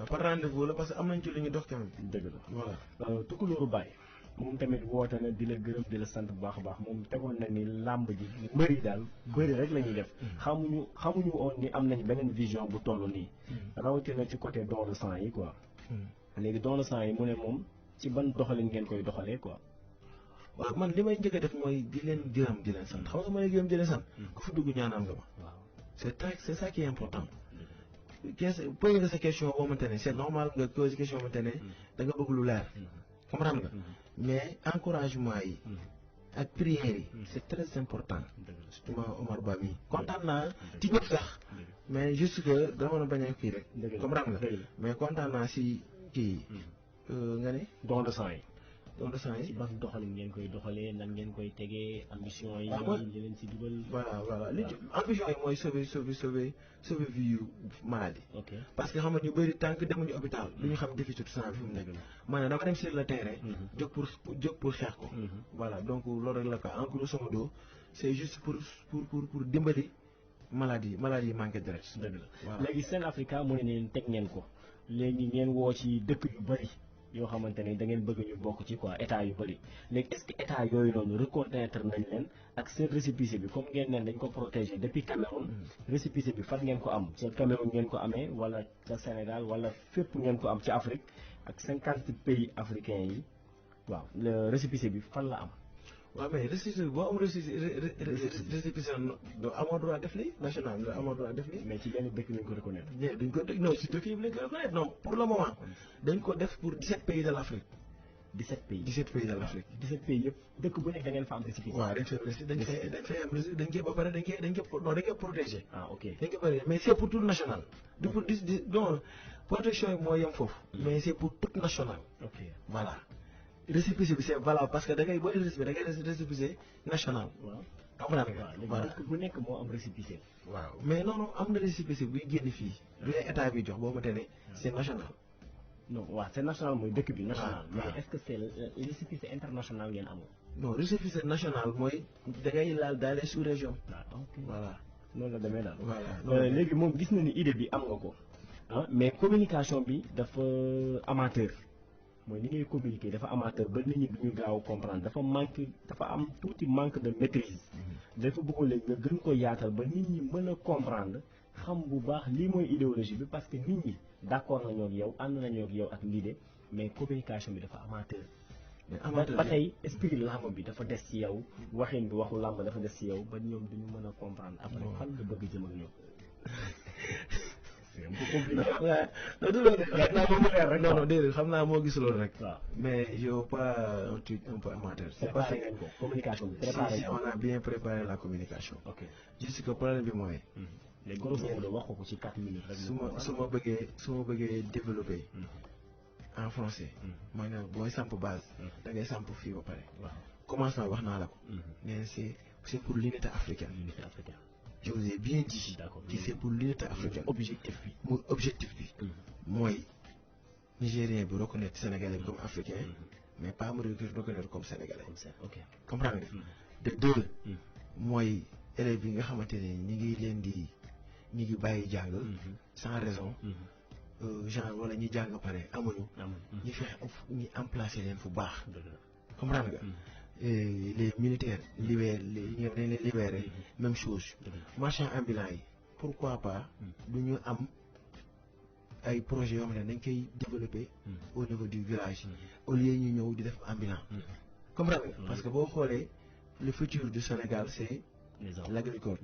par rendez-vous la parce que am nañ ci lu ñu dox quand même dëgg la voilà Tukulóoru Baye moom tamit woote na di la gërëm di la sant bu baax a baax moom tegoon na ni làmb ji mbëri daal bëri rek la ñuy def xamuñu woon ni am nañ beneen vision bu toll nii rawatina ci côté don de sang yi quoi léegi don de sang yi mu ne moom ci ban doxalin ngeen koy doxalee quoi waaw man li may njëkk a def mooy di leen gërëm di leen sant xam nga ma lay gërëm di leen sant ku fi dugg ñaanal nga ma waaw c'est ça qui est important poser sa question boo xamante ne c'est normal nga poser question boo xamante ne da nga bëgg lu leer comprendre nga mais encouragement yi ak prières yi c'est très important surtout Omar Ba mi kontaan naa ci ñëpp sax mais juste que dama na bañ a kii rek comprendre nga mais kontaan naa si kii nga ne don de sang yi don de sang yi ci ban doxalin ngeen koy doxalee nan ngeen koy tegee ambition yi li leen ci dugal voilà li ambition yi mooy sauver vie yu maladie parce que xam nga ñu bëri tant que demuñu hôpital du ñu xam déficit sang fi mu nekk maanaam dama dem sur le terrain jóg pour xeex ko voilà donc loolu rek la quoi en grosso modo c'est juste pour dimbali maladie yi manqué deret dëgg la léegi Sen Africa mu ne leen teg ngeen ko léegi ngeen woo ci dëkk yu bëri yoo xamante ne da ngeen bëgg ñu bokk ci quoi état yu bëri léegi est-ce que état yooyu noonu reconnaître nañ leen ak seen récépissé bi comme ngeen neen dañ ko protéger depuis Cameroun récépissé bi fan ngeen ko am ca Cameroun ngeen ko amee wala ca Sénégal wala fépp ngeen ko am ci Afrique ak 50 pays africains yi waaw le récépissé bi fan la am waaw mais récépissé boo am récépissé doo amoo droit def lii national doo amoo droit def lii mais ci benn dëkk lañ ko reconnaître duñ ko non si dëkk yi lañ ko reconnaître non pour le moment dañ ko def pour 17 pays de l'Afrique 17 pays de l'Afrique 17 pays yëpp dëkk bu nekk da ngeen fa am récépissé waaw dañ fay am récépissé dañ koy ba pare dañ koy protéger ok dañ koy protéger mais c'est pour tout national du pour donc protection yi moo yem foofu mais c'est pour tout national voilà récépissé bi c'est valable parce que da ngay boo récépissé da ngay récépissé national. waaw comprendre nga. voilà dëkk bu nekk moo am récépissé. waaw mais non am na récépissé buy génn fii. du leen état bi jox boo ma ne c'est national. non waaw c'est national mooy dëkk bi national. mais est-ce que c'est récépissé international ngeen amul. non récépissé national mooy da ngay laal dans les sous-régions. voilà. noonu la demee daal. voilà léegi moom gis na ni idée bi am nga ko. mais communication bi dafa amateur. mooy ni ngay communiquer dafa amateur ba nit ñi duñu gaaw comprendre dafa am tuuti manque de maîtrise dafa bëggoon léegi nga gën ko yaatal ba nit ñi mën a comprendre xam bu baax lii mooy idéologie bi parce que nit ñi d'accord nañoo ak yow ànd nañoo ak yow ak l'idée mais communication bi dafa amateur ba tey esprit làmb bi dafa des ci yow waxin bi waxu làmb dafa des ci yow ba ñoom duñu mën a comprendre après fan nga bëgg jëm ak ñoom c'est un peu compliqué. non déedéet xam naa moo gis loolu rek. waaw mais yow pas un truc un peu amateur. c'est parce préparé ngeen ko communication bi que préparé si on a bien préparé la communication. ok juste que problème bi mooy. les grosses mots wax ko ci 4 minutes rek. su ma bëggee développer en français. mooy ne booy samp base. da ngay samp fii ba pare. waaw commencement wax naa la ko. mais c'est pour l'unité africaine. l'unité africaine. je vous ai bien dit. D'accord. que c'est pour l'unité africaine. objectif bi. mooy objectif bi. mooy nigérien bi reconnaître sénégalais bi comme africain. mais pas mu reconnaître comme sénégalais. comme ça ok. comprendre nga. de deux. mooy élèves yi nga xamante ne ñi ngi bàyyi jàng. sans raison. genre wala ñi jàng pare amuñu. ñi fexe ñi emplacer leen fu baax. comprendre nga. Les militaires libérés ñi dañ leen libéré même chose. marchands ambulants yi pourquoi pas du ñu am ay projets yoo xam ne dañ koy développer au niveau du village au lieu ñu ñëw di def ambulant. comprendre nga parce que boo xoolee le futur du Sénégal c'est l'agriculture.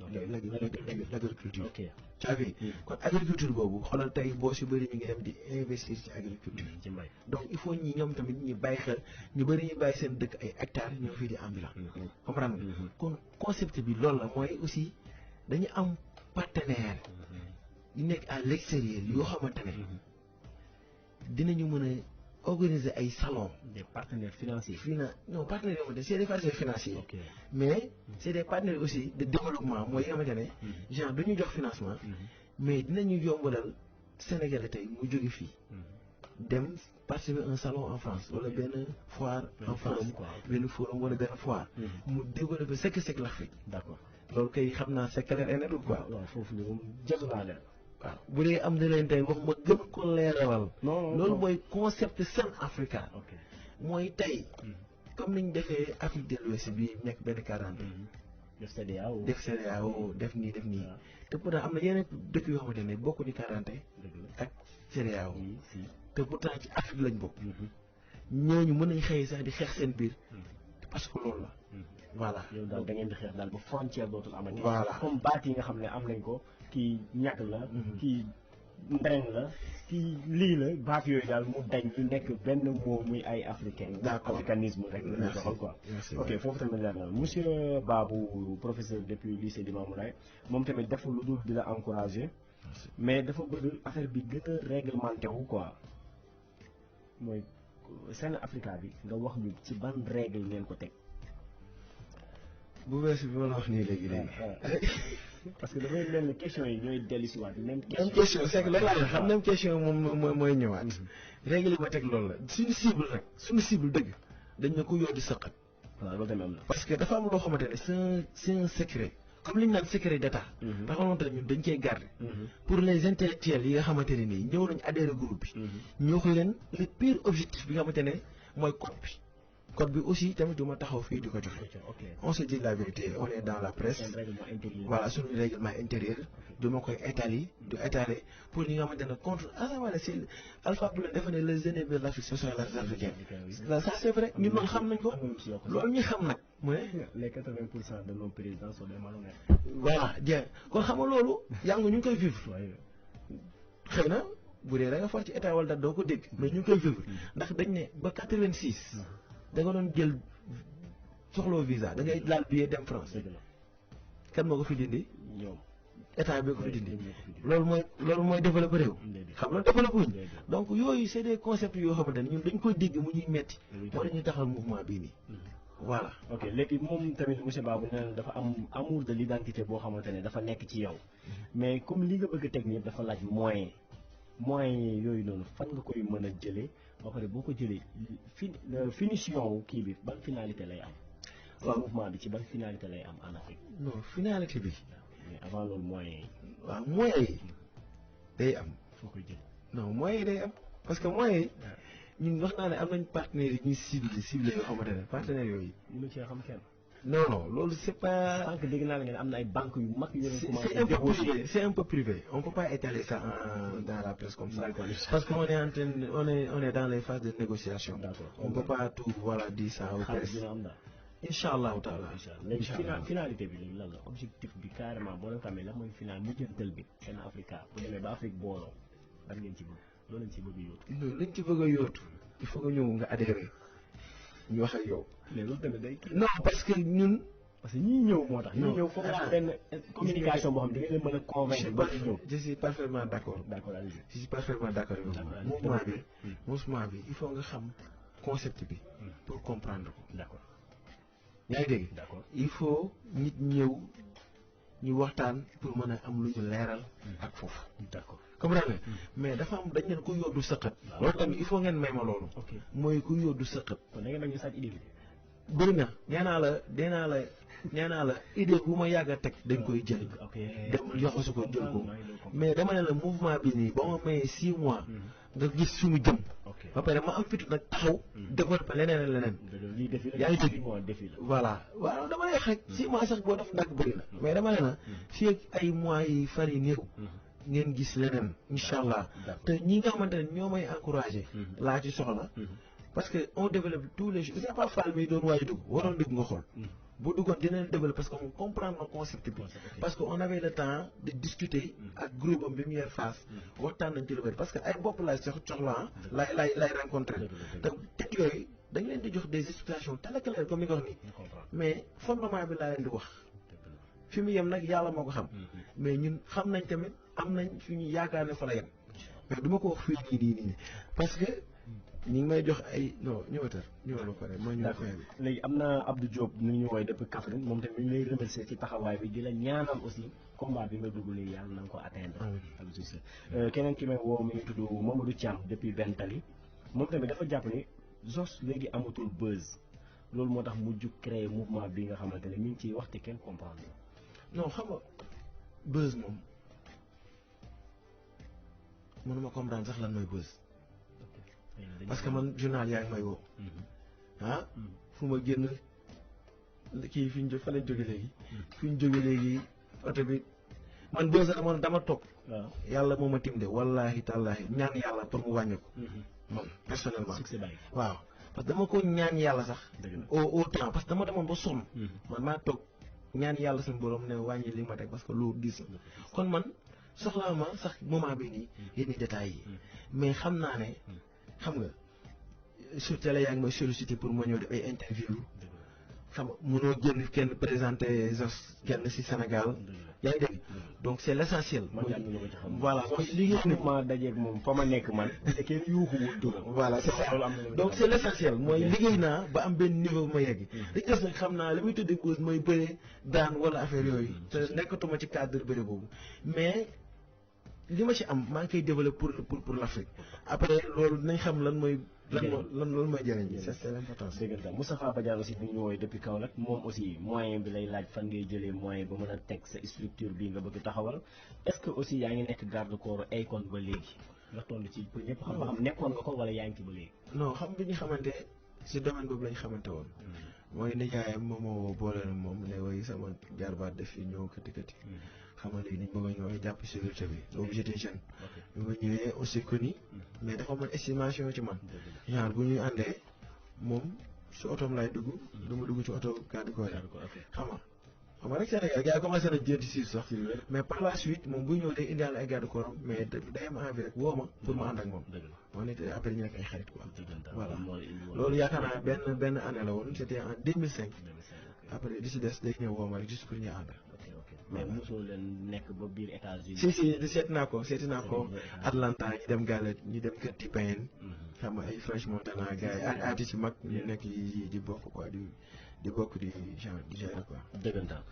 ok. tu as vu kon agriculture boobu xoolal tey boo si bëri ñu ngi dem di investir ci agriculture. ci mbay. donc il faut ñoom tamit ñu bàyyi xel ñu bëri ñu bàyyi seen dëkk ay hectares ñoo fii di ambulant. comprendre nga kon concept bi loolu la mooy aussi dañu am partenaire yu nekk à l'extérieur yoo xamante ne dinañu mën a organiser ay salons. des partenaires financiers. non partenaires yoo xamante ne c'est des partenaires financiers. ok. mais c'est des partenaires aussi de développement mooy yi nga xamante ne genre duñu jox financement mais dinañu yombalal Sénégalais tey mu jóge fii dem participer un salon en France wala benn foire en France benn forum wala benn foire mu développer ce que c'est que l'Afrique. d'accord. loolu kay xam naa c'est clair et net quoi. waaw foofu ni moom jotu naa leen. waaw bu dee am na leen tey wax ma gën ko leeralal. non loolu mooy concept Sen Africa. ok. mooy tey comme niñ defee Afrique de l'Ouest bi nekk benn 40. def CEDEAO. def CEDEAO def nii te pourtant am na yeneen dëkk yoo xamante ne bokk ni 40 ak CEDEAO te pourtant ci Afrique lañ bokk. ñooñu mën nañ xëy sax di xeex seen biir parce que loolu la. voilà yow daal da ngeen di xeex daal ba frontière dootul amati. voilà comme baat yi nga xam ne am nañ ko kii ñàkk la. kii ndeng la kii lii la baat yooyu daal mu dañ ñu nekk benn mot muy ay africain. d'accord africanisme rek la ñuy doxal quoi. ok foofu tamit leer na monsieur Babou professeur depuis lycée Limamoulaye moom tamit deful lu dul di la encourager mais dafa bëgg affaire bi gën a réglementé wu quoi mooy Sen Africa bi nga wax ñu ci ban règle ngeen ko teg. bu bees bi ma la wax nii léegi. parce que dafay mel ni question yi ñooy dellu si waat même question c'est que loolu la xam même question moom mooy ñëwaat. règle yi ma teg loolu la suñu cible dëgg dañ ne ko yóbbu saqat. waaw loolu tamit am na. parce que dafa am loo xamante ne c'est un secret comme li ñu naan secret d'état. dafa xamante ne ñun dañ koy garder. pour les intellectuels yi nga xamante ne nii ñëw nañu adhéré groupe bi. ñoo ko leen le pire objectif bi nga xamante ne mooy code bi. code bi aussi tamit du ma taxaw fii di ko joxe. on se dit la vérité on est dans la presse. voilà suñu règlement intérieur. du ma koy étaler pour ñi nga xamante ne contre voilà c'est Alpha Blondy dafa ne les ennemis de l'Afrique ce sont les Africains. ça c'est vrai ñun loolu xam nañ ko. loolu ñu xam nag. mooy les 80% de nos présidents sont des malhonnêtes. voilà bien kon xam nga loolu. yaa ngi ñu ngi koy vivre. xëy na bu dee da nga far ci état wala doo ko dégg. mais ñu ngi koy vivre ndax dañ ne ba 86. da nga doon jël soxloo visa da ngay laal billet dem France. kan moo ko fi dindi. ñoom état bi ko fi dindi. loolu mooy développé réew. xam nga développé wuñ donc yooyu c'est des concepts yoo xamante ne ñun dañ koy dégg mu ñuy metti moo dañuy taxal mouvement bii nii. voilà. ok léegi moom tamit monsieur Babou nee na dafa am amour de l'identité boo xamante ne dafa nekk ci yow mais comme li nga bëgg a teg nii dafa laaj moyen yooyu noonu fan nga koy mën a jëlee ba pare boo ko jëlee finition wu kii bi ban finalité lay am. waaw mouvement bi ci ban finalité lay am en Afrique. non finalité bi. mais avant loolu moyens yi. waaw moyens yi day am. foo koy jël. non moyens yi day am parce que moyens yi ñun wax naa ne am nañ partenaires yi ñuy ciblé yoo xamante ne partenaires yooyu. mënu cee xam kenn. non loolu c'est pas. sànq dégg naa la ngeen am na ay banques yu mag yu leen commencé. c'est un peu privé on peut pas étaler ça dans la presse comme ça. parce que on est dans les phases de négociation. D'accord. On peut pas tout dire ça au presse. dina am daal. incha allahu taala. léegi finalité bi léegi lan la objectif bi carrément boo leen ko amee lan mooy final mujjantal bi seen Africa bu demee ba Afrique booloo lan ngeen ci bëgg loolu lañ ci bëgg yóotu. liñ ci bëgg a yóotu il faut que ñëw nga adhéré ñu wax ak yow. mais loolu tamit day kii. non parce que ñun. parce que ñii ñëw moo tax. ñii ñëw foog nga am benn communication boo xam ne da ngeen mën a convaincre ba ñëw. je suis parfaitement d'accord. Je suis parfaitement d'accord yow. mouvement bi il faut nga xam concept bi. pour comprendre ko. d'accord. yaa ngi dégg. d'accord il faut nit ñëw ñu waxtaan pour mën a am lu ñu leeral. ak foofu. d'accord comprendre nga mais dafa am dañ leen ku yóodu sëqat. loolu tamit il faut ngeen may ma loolu. ok mooy ku yóodu sëqat. kon da ngeen nag ñu sàcc idée bi. bëri na nee naa la idée bu ma yàgg a teg dañ koy jël. ok dem yoxosu ko jël ko mais dama ne la mouvement bi nii ba ma mayee 6 mois. nga gis fi mu jëm. ok ba pare ma am fitu nag taxaw. développé leneen ak leneen. lii défi la yaa ngi dégg défi la. voilà waaw dama lay wax rek 6 mois sax boo def ndànk bëri na. mais dama ne la fii ak ay mois yi fan yi néew. ngeen gis leneen incha allah. te ñi nga xamante ne ñoo may encouragé. laa ci soxla. parce que on développe tous les jours c'est pas Fall mi doon waaj dugg waroon dugg nga xool. bu duggoon dinañ développer parce que on comprendre le concept bi. parce que on avait le temps de discuter ak groupe am bi mu yor face. waxtaan nañ ci lu bëri parce que ay bopp laay soxla lay rencontré. te teg yooyu dañ leen di jox des explications telles que comme ni nga wax nii. mais fondement bi laa leen di wax. fi mu yem nag yàlla moo ko xam. mais ñun xam nañ tamit am nañ fi ñu yaakaar ne fa la yem. mais du ma ko wax fii nii parce que. ñi ngi may jox ay non ñëwal ba pare ma ñëw fin bi. léegi am na Abdou Diop ñu ngi ñu woowee depuis Kaffrine moom tamit ñu lay remercier ci taxawaay bi di la ñaanal aussi combat bi nga dugg léegi yàlla na nga ko atteindre. keneen ki may woo mi ngi tudd Mamadou Thiam depuis Bentali moom tamit dafa jàpp ni Zoss léegi amatul buzz loolu moo tax mu jug créer mouvement bi nga xamante ne mi ngi ciy wax te kenn comprendre non xam nga buzz moom mënuma comprendre sax lan mooy buzz. parce que man journal yaa ngi may woo. fu ma génn kii fi ñu fa lañ jóge léegi. fi ñu jóge léegi oto bi man boo sax man dama toog. waaw yàlla moo ma tim de wallaahi tallaahi ñaan yàlla pour mu wàññi ko. man personnellement. waaw parce que dama ko ñaan yàlla sax. au temps parce que dama demoon ba sonn. man maa toog ñaan yàlla suñu borom ne wàññi li ma teg parce que loolu diis na kon man soxlaa ma sax moment bi nii yenn détails yi mais xam naa ne. xam nga sur télé yaa ngi may sollicité pour ma ñëw def ay interview xam nga mënoo génn kenn présenté Zoss kenn ci Sénégal yaa ngi dégg donc c'est l'essentiel. voilà mooy liggéey ni ma dajeeg moom fa ma nekk man te kenn yuuxuwul turam. voilà c'est ça donc c'est l'essentiel mooy liggéey naa ba am benn niveau bu ma yegg li des nag xam naa li muy tuddee cause mooy bëre daan wala affaire yooyu te nekkatuma ci cadre bëre boobu mais li ma ci am maa ngi koy développer pour l'Afrique après loolu dinañ xam lan mooy. loolu mooy jëriñ bi c'est important. dëgg la Moustapha Badiane aussi bi ñu woowee depuis Kaolack moom aussi moyen bi lay laaj fan ngay jëlee moyen ba mën a teg sa structure bi nga bëgg taxawal est-ce que aussi yaa ngi nekk garde corps Akon ba léegi nga toll ci pour ñëpp xam ba xam nekkoon nga ko wala yaa ngi ci ba léegi. non xam bi ñu xamante ci domaine boobu lañ xamante woon. mooy nijaayam moom moo boole na moom ne woy sama jarbaat def fi ñëw kati xam nga léegi dañ bëgg a ñëw jàpp si lutte bi boobu j'étais jeune. bi ma ñëwee on s'est connu mais dafa amoon estimation ci man. genre bu ñuy àndee moom si otoom laay dugg. du ma dugg ci oto garde corps xam nga rek Sénégal gars yi commencé na jënd si sax. mais par la suite moom buy ñëw day indiwaale ay garde corps mais day am envie rek woo ma pour ma ànd ak moom. moo nekk après ñu nekk ay xarit quoi. voilà loolu yaakaar naa benn année la woon c'était en 2005. après di si des day ñëw woo ma rek juste pour ñu ànd. mais mosoo leen nekk ba biir États-Unis. si seeti naa ko Atlanta ñu dem kër T-Pain. xam nga ay French Montana gars yi artistes yu mag ñu nekk di bokk quoi di bokk di genre quoi. dëggantaan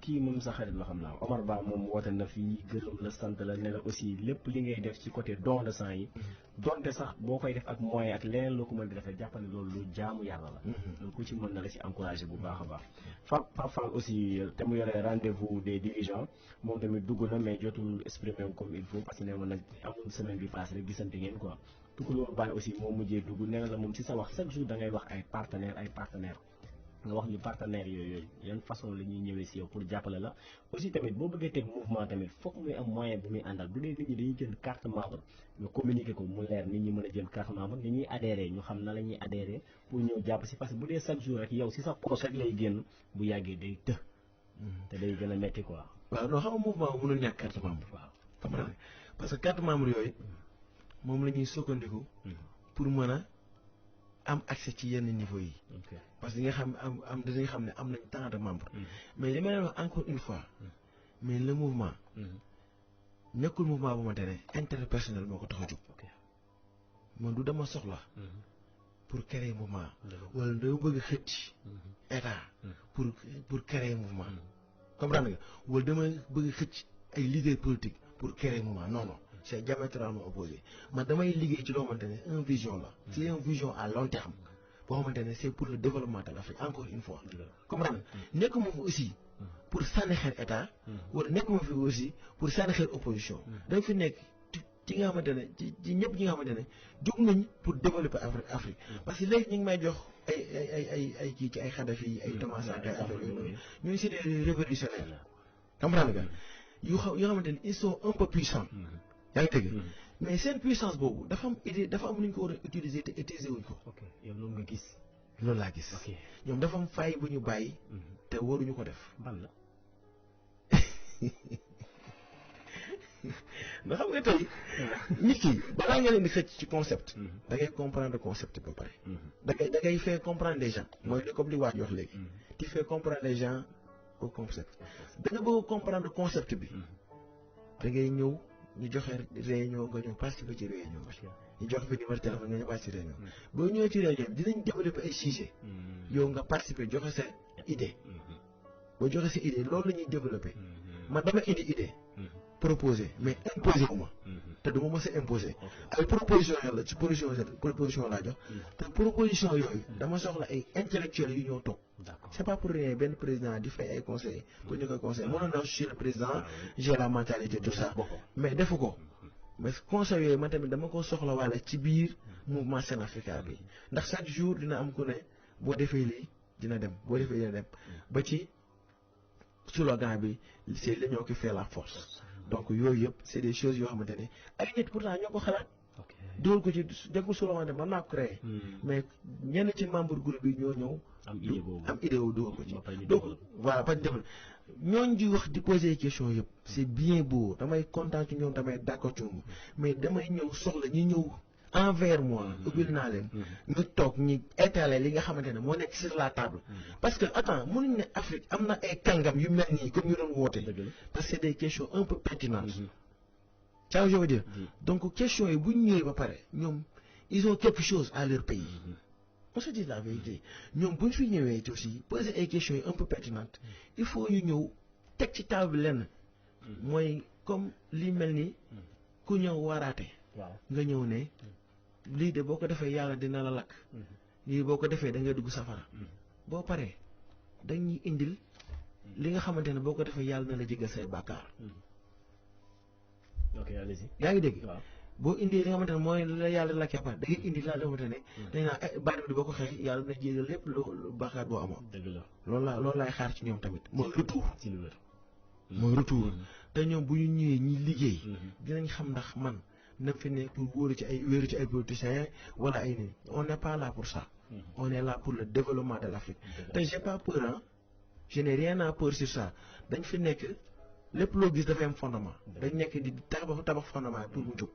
kii moom sa xarit la xam naa Omar Ba moom woote na fi gërëm la sant la ne la aussi lépp li ngay def ci côté don de sang yi. donte sax boo koy def ak moyen ak leneen loo ko mën di defee jàpp ne loolu lu jaamu yàlla la. loolu ku ci mën na la ci encouragé bu baax a baax. Pape Fall aussi te mu yore rendez-vous des dirigeants moom tamit dugg na mais jotul exprimer comme il faut parce que ne ma nag amul semaine bi passé rek gisante ngeen quoi Tukulóor Baay aussi moo mujjee dugg nee na la moom ci sa wax chaque jour da ngay wax ay partenaires nga wax ñu partenaires yooyu yan façon la ñuy ñëwee si yow pour jàppale la aussi tamit boo bëggee teg mouvement tamit foog muy am moyen bu muy àndal bu dee nit ñi dañuy jënd carte membre ñu communiquer ko mu leer nit ñi mën a jënd carte membre ni ñuy adhéré ñu xam na la ñuy adhéré pour ñëw jàpp si parce que bu dee chaque jour rek yow si sa poche rek lay génn bu yàggee day të te day gën a metti quoi. waaw non xam nga mouvement mënul ñàkk carte membre. waaw xam nga parce que carte membre yooyu moom la ñuy sukkandiku pour mën a am accès ci yenn niveau yi. parce que nga xam dinañ xam ne am nañ tant de membres. mais li ma leen wax encore une fois mais le mouvement nekkul mouvement bu ma ne intérêt personnel moo ko tax a jóg. man du dama soxla pour créer mouvement wala dama bëgg xëcc état pour créer mouvement comprendre nga wala dama bëgg xëcc ay leader politique pour créer mouvement non non c'est diamétralement opposé man damay liggéey ci loo xamante ne une vision la c'est une vision à long terme boo xamante ne c'est pour le développement de l'Afrique encore une fois comprendre nga nekk moom aussi pour sànni xeer état wala nekk moom fi aussi pour sànni xeer opposition dañ fi nekk ci nga xamante ne ci ñëpp ñi nga xamante ne jóg nañ pour développer Afrique parce que léegi ñu ngi may jox ay kii ci ay Kadhafi ay Thomas Sankara affaire yooyu ñooñu c'est des révolutionnaires comprendre nga yoo xamante ne ils sont un peu puissants yaa ngi dégg mais seen puissance boobu dafa am idée dafa am lu ñu ko war a utiliser te utiliser wuñ ko. ok yow loolu nga gis. loolu laa gis. ok ñoom dafa am faay bu ñu bàyyi. te waruñu ko def. ban la. nga xam nga tey nit ki balaa nga leen di xëcc ci concept. da ngay comprendre concept ba pare. da ngay faire comprendre les gens. mooy comme li waaj wax léegi. tu fais comprendre les gens au concept. da nga bëgg comprendre concept bi. da ngay ñëw. ñu joxe réunion nga ñëw participer ci réunion ñu jox fi numéro téléphone nga ñëw participer ci réunion boo ñëwee ci réunion dinañ développer ay sujet yow nga participer joxe sa idée boo joxe sa idée loolu la ñuy développer man dama indi idée proposer mais imposer wu ma te du ma mës a imposer ay proposition yàlla ci proposition laa jox te proposition yooyu dama soxla ay intellectuels yu ñëw toog c'est pas pour rien benn président di fay ay conseillers pour ñu koy conseiller mënoon na je suis le président j'ai la mentalité tout ça mais defu ko mais conseil yooyu man tamit dama ko soxla walla ci biir mouvement Sen Africa bi ndax chaque jour dina am ku ne boo defee lii dina dem boo defee dina dem ba ci slogan bi c'est l'union qui fait la force donc yooyu yëpp c'est des choses yoo xamante ne ay nit pourtant ñoo ko xalaat dugal ko ci dégg slogan de mën naa ko créer mais ñenn ci membre groupe bi ñoo ñëw am idée boobu dugal ko ci donc voilà pas de ñooñ di wax di poser question yëpp c'est bien beau damay kontaan ci ñoom damay d'accord ci ñoom mais damay ñëw soxla ñi ñëw envers moi ubbil naa leen ñu toog ñi étaler li nga xamante ne moo nekk sur la table parce que attends mënuñ ne Afrique am na ay kàngam yu mel nii comme ñu doon woote parce que c'est des questions un peu pertinentes ça veut je veux dire donc questions yi bu ñu ñëwee ba pare ñoom ils ont quelque chose à leur pays on se dit la vérité ñoom bu ñu fi ñëwee aussi poser ay questions yi un peu pertinentes il faut ñu ñëw teg ci table lenn mooy comme li mel ni ku ñëw waraate nga ñëw ne lii de boo ko defee yàlla dina la lakk lii boo ko defee da ngay dugg safara boo paree dañuy indil li nga xamante ne boo ko defee yàlla na la jégal say bàkkaar yaa ngi dégg boo indi li nga xamante ne mooy la yàlla lakkee pare da ngay indi laa xamante ne dañ naa baat bi boo ko xeex yàlla na jégal lépp lu bàkkaar boo amoon loolu laay xaar ci ñoom tamit mooy retour te ñoom bu ñu ñëwee ñi liggéey dinañ xam ndax man na fi ne pour wéeru ci ay politiciens wala ay nit on n'est pas là pour ça on est là pour le développement de l'Afrique te j'ai pas peur hein je n'ai rien à peur sur ça dañ fi nekk lépp loo gis dafay am fondement dañ nekk di tabax fondement pour mu jóg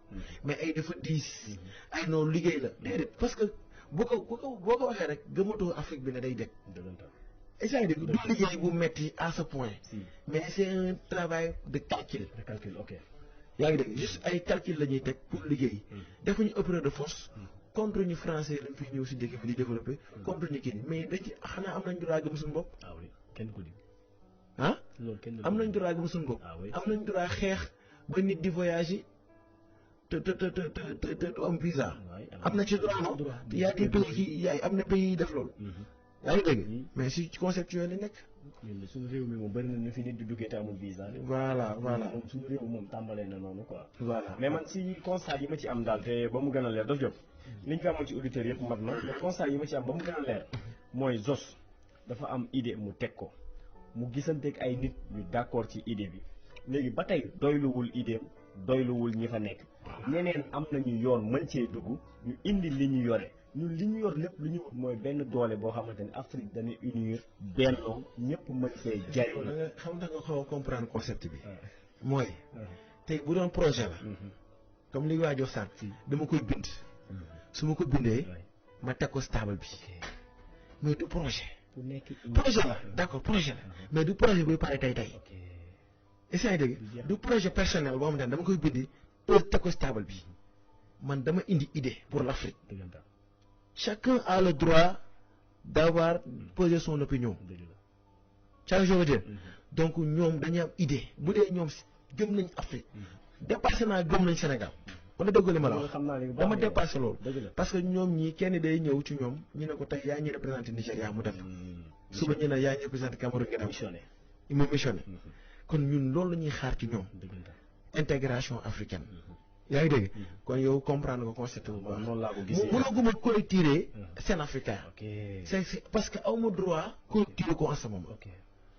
mais ay dafa diis ay noonu liggéey la déedéet parce que boo ko waxee rek gëmatoo Afrique bi ne day dégg essaye de du liggéey bu metti à ce point mais c'est un travail de calcul ok yaa ngi dégg juste ay calcul la ñuy teg pour liggéey defuñu opération de force contre ñu français lañ fi ñëw si dëkk bi di développer contre ñu kii mais dañ ci xanaa am nañ droit gëm suñu bopp kenn ko di am nañ droit gëm suñu bopp am nañ droit xeex ba nit di voyage yi te du am visa am na ci droit non y a des pays qui am na pays yi def loolu yaa ngi dégg mais si concept yooyu la nekk ñun suñu réew mi moom bëri na ñu fi nit di duggee te amul visa. voilà moom suñu réew moom tàmbalee na noonu quoi. voilà mais man si constat yi ma ci am daal te ba mu gën a leer daf jóg li ñu fi amoon ci auditeurs yëpp mat na mais constat yi ma ci am ba mu gën a leer mooy Zoss dafa am idée mu teg ko mu gisanteeg ay nit ñu d'accord ci idée bi léegi ba tey doyluwul idée doyluwul ñi fa nekk ñeneen am nañu yoon mën cee dugg ñu indi li ñu yore ñun li ñu yor lépp lu ñu wut mooy benn doole boo xamante ni Afrique dañuy unir bennoo ñëpp mën see jariñ. xam nga nga xaw a comprendre concept bi. mooy tey bu doon projet la. comme li waajoo sànq. dama koy bind. su ma ko bindee ma teg ko stable bi mais du projet. projet la d'accord projet la mais du projet buy pare tey tey. est-ce que dégg du projet personnel boo xamante ne dama koy bindi teg ko stable bi man dama indi idée pour l'Afrique. Chacun a le droit d'avoir posé son opinion. Ça je veux dire. Donc ñoom dañuy am idée bu dee ñoom gëm nañ Afrique dépassé naa gëm nañ Sénégal wala dëgg li ma la wax dama dépassé loolu parce que ñoom ñii kenn day ñëw ci ñoom ñu ne ko tey yaa ñuy représenté Nigéria mu dem suba ñu ne yaa ñuy représenté Cameroun nga dem mu missionné kon ñun loolu la ñuy xaar ci ñoom intégration africaine yaa ngi dégg kon yow comprendre nga concept bu baax noonu laa ko gisee mënaguma collecter Sen Africa c'est parce que awma droit collecter ko en ce moment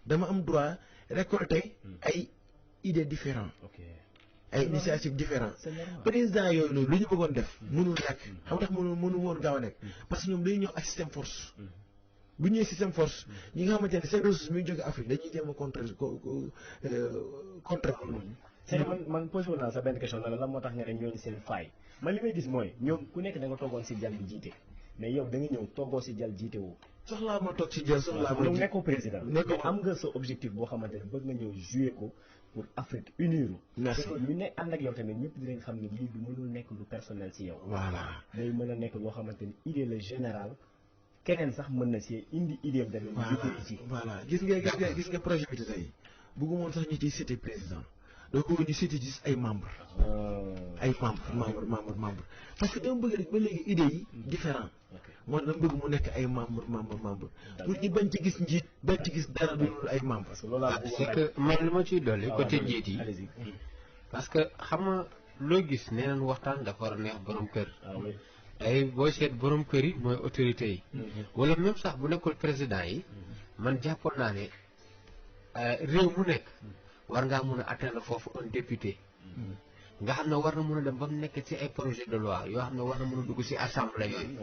dama am droit récolter ay idées différentes ay initiatives différentes président yooyu noonu lu ñu bëggoon def mënul nekk xam tax mënu woon gaaw a nekk parce que ñoom dañuy ñëw ak système force bu ñëwee système force ñi nga xamante ne seen ressources mi ngi jóge Afrique dañuy jéem a contre c'est man posé woon naa sa benn question la moo tax nga ne ñooñu seen faay man li may gis mooy ñoom ku nekk da nga toogoon si jàll bi jiite mais yow da nga ñëw toogoo si jàll jiite woo soxlaa ma toog ci jël soxlaa ma nekkoo président mais am nga sa objectif boo xamante ne bëgg nga ñëw jouer ko pour Afrique uniru merci ñu ne ànd ak yow tamit ñëpp dinañ xam ne lii du mënul nekk lu personnel si yow voilà day mën a nekk loo xamante ni idée la générale keneen sax mën na si indi idée am tamit ci voilà gis nga projet bi tey bëggumoon sax ñu ciy cité président donc ñu cité gis ay membre parce que dama bëgg rek ba léegi idées yi différent moo dama bëgg mu nekk ay membre pour ñu bañ ci gis njiit bañ ci gis dara du ay membre c'est que man li ma ciy dolli côté njiit yi parce que xam nga loo gis nee nañ waxtaan dafa war a neex borom kër ay booy seet borom kër yi mooy autorité yi wala même sax bu nekkul président yi man jàppoon naa ne réew mu nekk war ngaa mun a atteindre foofu un député nga xam ne war na mun a dem ba mu nekk ci ay projet de loi yoo xam ne war na mun a dugg ci assemblée yooyu.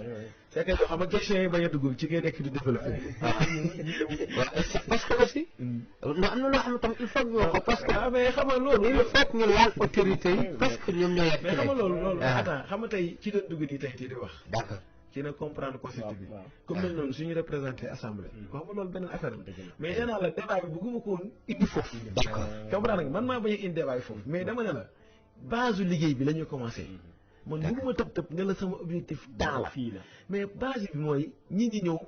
c'est que yoo xam ne question yi bañ a dugg ci ngay nekk di développé. waaw parce que aussi. ndax am na loo xam ne tam il faut ñu wax ko parce que. mais xam nga loolu. il faut ñu laal autorité yi parce que ñoom ñoo yàgg. mais xam nga loolu attends xam nga tey ci doon dugg nii tey di wax. d'accord. ci na comprendre concept bi comme nañ noonu suñu représenté assemblée xam nga loolu beneen affaire la mais nee naa la débat bi bëgguma ko woon indi foofu comprendre nga man maa bañ a indi débat bi foofu mais dama ne la base liggéey bi la ñuy commencé man bëgguma tëb ne la sama objectif temps la mais base bi mooy ñi ñi ñëw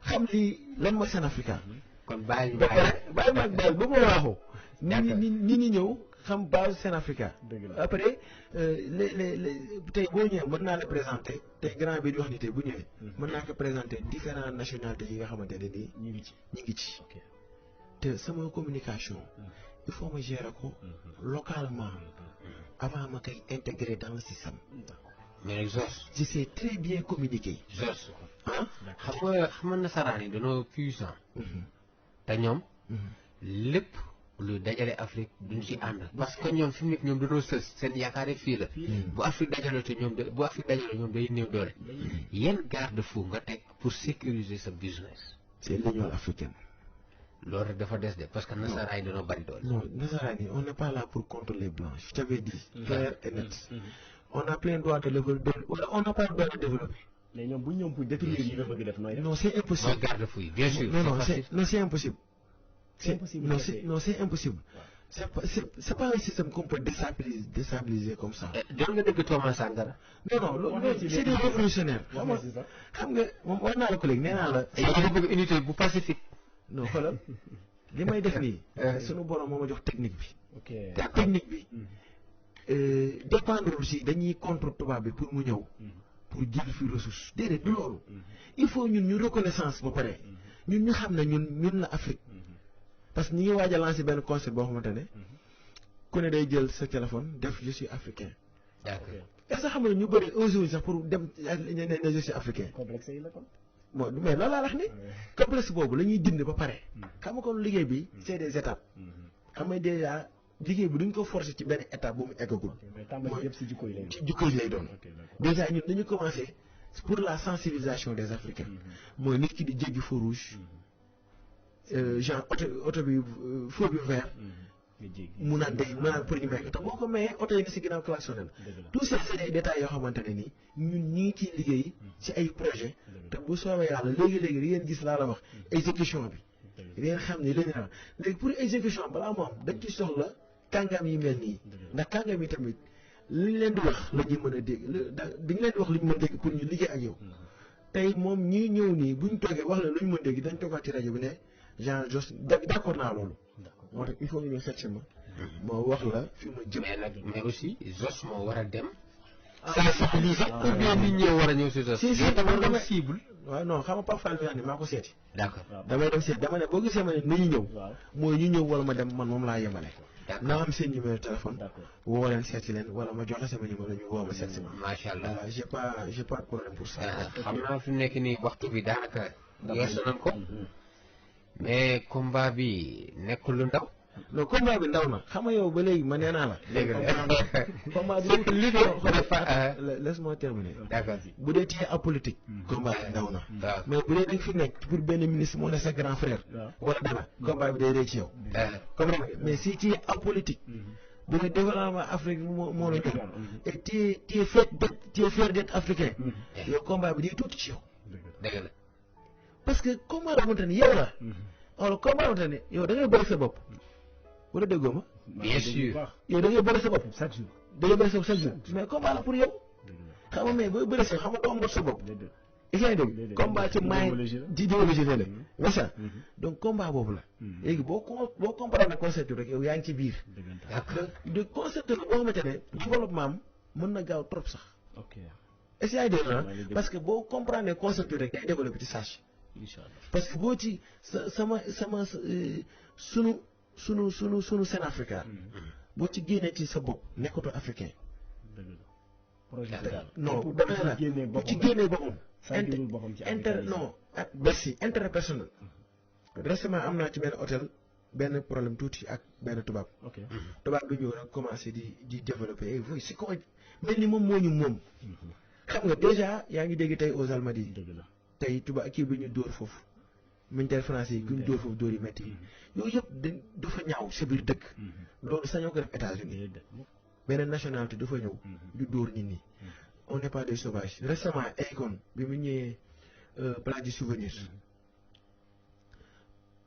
xam li lan mooy Sen Africa kon bàyyi maag bàyyi ba ma waaxoo nit ñi ñëw xam base Sen Africa après tey boo ñëwee mën naa la présenter tey grand bi di wax ni tey bu ñëwee mën naa ko présenter différentes nationalités yi nga xamante ne nii ñu ngi ci te sama communication il faut ma gérer ko localement avant ma koy intégrer dans le système mais Zoss je sais très bien communiquer Zoss xam nga nasaraan yi dañoo puissant te ñoom lépp lu dajale Afrique duñ ci ànd parce que ñoom fi mu nekk ñoom dañoo sës seen yaakaar fii la bu Afrique dajale te ñoom bu Afrique dajale ñoom day néew doole yan garde-fou nga teg pour sécuriser sa business. c'est l'Union africaine. loolu rek dafa des de parce que nasaraan yi dañoo bari doole. non nasaraan yi on n'est pas là pour contrôler les blancs je t'avais dit clair et net on a plein droit de développer wala on n'a pas le droit de développer. mais ñoom bu ñoom pour définir yi nga bëgg def nooy def. non c'est impossible mooy garde-fou yi bien sûr. non c'est impossible. C'est impossible. C'est pas un système qu'on peut déstabiliser comme ça. Dégg nga dégg Thomas Sankara. Non, c'est des révolutionnaires. xam nga moom war naa la ko léegi nee naa la. dafa bëgg unité bu pacifique. non xoolal li may def nii. sunu borom moo ma jox technique bi. ok te technique bi dépendre aussi dañuy contre tubaab bi pour mu ñëw. pour jël fi ressource déedéet du loolu. il faut ñun ñu reconnaissance ba pare. ñun ñu xam ne ñun la Afrique. parce que ñi ngi waaj a lancé benn concept boo xamante ne ku ne day jël sa téléphone def je suis africain. d'accord est-ce que xam nga ñu bëri osé wuñ sax pour dem ne je suis africain. complexe yi la kon. bon mais loolu laa wax ni complexe boobu la ñuy dind ba pare. xam nga kon liggéey bi c'est des étapes. xam nga déjà liggéey bi duñ ko forcer ci benn étape bu mu eggagul. mais tàmbali yëpp si jikko yi lay doon. ci jikko yi lay doon. déjà ñun dañu commencer pour la sensibilisation des Africains. mooy nit ki di jéggi feu rouge. genre oto bi feu bi vert. mu naan pour ñu may ko te boo ko mayee oto yi nga si ginnaaw klaxonné la. tout ça c'est des détails yoo xamante ne nii ñun ñi ngi ciy liggéey ci ay projet te bu soobee yàlla léegi-léegi di ngeen gis laa la wax exécution bi. di ngeen xam ne léegi nag léegi pour exécution balaa moo am dañ ci soxla kàngam yi mel nii ndax kàngam yi tamit li ñu leen di wax la ñuy mën a dégg di ñu leen di wax li ñu mën a dégg pour ñu liggéey ak yow. tey moom ñii ñëw nii buñ toogee wax la lu ñu mën a dégg dañ toogaat ci rajo bi ne genre jos d'accord naa loolu. moo tax il faut ñu ñëw seet si ma. moo wax la fi ma jëm. mais aussi Zoss moo war a dem. sensibiliser ou bien nit ñi war a ñëw si Zoss. si dama cible. waaw non xam nga Pape Fall bi wax ni maa ko seeti. d'accord damay dem seeti dama ne boo gisee ma ne nañu ñëw. mooy ñu ñëw wala ma dem man moom laa yemale. naa am seen numéro téléphone. woo leen seeti leen wala ma joxe sama numéro ñu woo ma seet si ma. macha allah j'ai pas de problème pour ça. xam naa fi mu nekk nii waxtu bi daanaka. yeesu nañ ko. mais combat bi nekkul lu ndaw. non combat bi ndaw na xam nga yow ba léegi ma nee naa la. dégg nga combat bi li dafa laisse-moi terminer. d'accord bu dee ci apolitique. combat bi ndaw na. waaw mais bu dee da nga fi nekk pour benn ministre moo ne sa grand frère. wala dara combat bi day rëy ci yow. comprendre nga mais si ci apolitique. bu dee développement Afrique moo la ñor. et tu es fier d'être africain. yow combat bi day tuuti ci yow. dëgg la. parce que combat la xamante ni yow la. alors combat la xamante ni yow da ngay bëri sa bopp. wala déggoo ma. bien sûr. yow da ngay bëri sa bopp. chaque jour. da ngay bëri sa bopp chaque jour mais combat la pour yow. xam nga mais booy bëri sa xam nga doo mot sa bopp. il faut dégg combat ci maay ci idéologie la nga ça donc combat boobu la. léegi boo comprendre concept rek yow yaa ngi ci biir. de concept la boo xamante ne développement am mën na gaaw trop sax. ok est-ce que yaa ngi dégg parce que boo comprendre concept rek day développé ci sage. incha allah parce que boo ci sama sunu Sen Africa boo ci génnee ci sa bopp nekkatoo africain. non dama la bu ci génnee boppam. non merci intérêt personnel. récemment am naa ci benn hôtel benn problème tuuti ak benn tubaab. tubaab bi ñëw rek commencé di développer ay voies si ko mel ni moom moo ñu moom. xam nga déjà yaa ngi dégg tey aux Almadies tey tubaab kii bi ñu dóor foofu. militaire français yi guñ dóor foofu dóor yi métti yooyu yëpp dafa ñaaw sa biir dëkk. loolu sañoo ko def États-Unis beneen nationalité dafa ñëw du dóor nit ñi. on n'est pas des sauvages récemment Akon bi mu ñëwee place du souvenir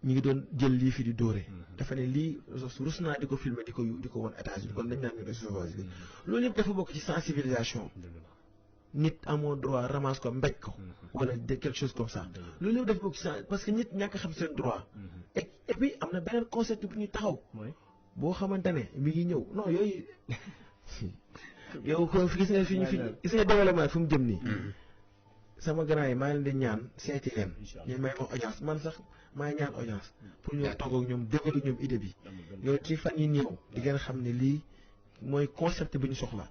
ñu ngi doon jël lii fi di dóore. dafa ne lii rus naa di ko filmer di ko woon États-Unis kon dañ naan ñu des sauvages bi loolu yëpp dafa bokk ci sensibilisation. nit amoo droit ramasse ko mbéj ko. wala de quelque chose comme ça. loolu yëpp dafa bokk ci parce que nit ñàkk xam seen droit. et puis am na beneen concept bu ñu taxaw. boo xamante ne mi ngi ñëw non yooyu. yow ko gis nga fi gis nga développement fu mu jëm nii. sama grand yi maa leen di ñaan seeti leen. ñu may ma audience man sax maa ñaan audience. pour ñu toog ak ñoom développé ñoom idée bi. yow ci fan yi ñëw di ngeen xam ne lii mooy concept bi ñu soxla.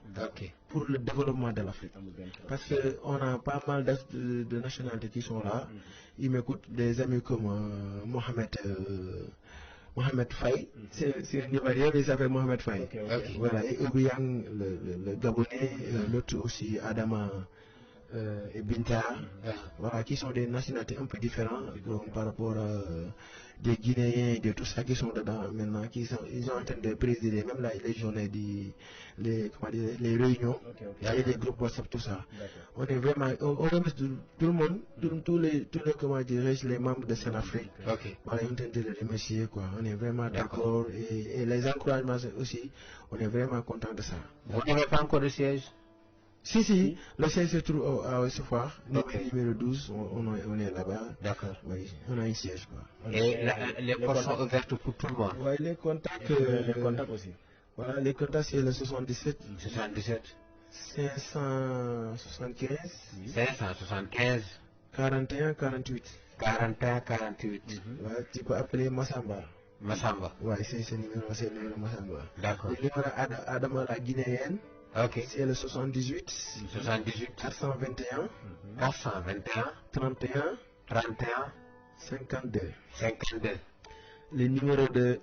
pour le développement de l'Afrique. Parce qu'on a pas mal de nationalités qui sont là. Ils m'écoutent, des amis comme Mohamed Faye. C'est un Ivoirien, il s'appelle Mohamed Faye. Voilà, et Obiang, le Gabonais, l'autre aussi, Adama et Binta. Voilà, qui sont des nationalités un peu différentes par rapport à des Guinéens, de tout ça qui sont dedans maintenant, ils sont en train de présider même là, les journées, les réunions, il y a des groupes WhatsApp, tout ça. On est vraiment, on remercie tout le monde, tous les comment dirais-je, les membres de Sen Afrique. Voilà, on est en train de les remercier, quoi. On est vraiment d'accord et les encouragements aussi, on est vraiment content de ça. Vous n'avez pas encore de siège? Si, le siège se trouve à Ouessoufoire, numéro 12, on est là-bas. D'accord. Oui, on a un siège, quoi. Et les portes sont ouvertes pour tout le monde? Oui, les contacts aussi. Voilà, les contacts, c'est le 77. 575. 41 48. 41 48. Voilà, tu peux appeler Massamba. Massamba. Ouais, c'est le numéro Massamba. D'accord. Le numéro Adama la guinéenne, Ok. c'est le 78 78 421 421 31 31 52. 52. Le numéro de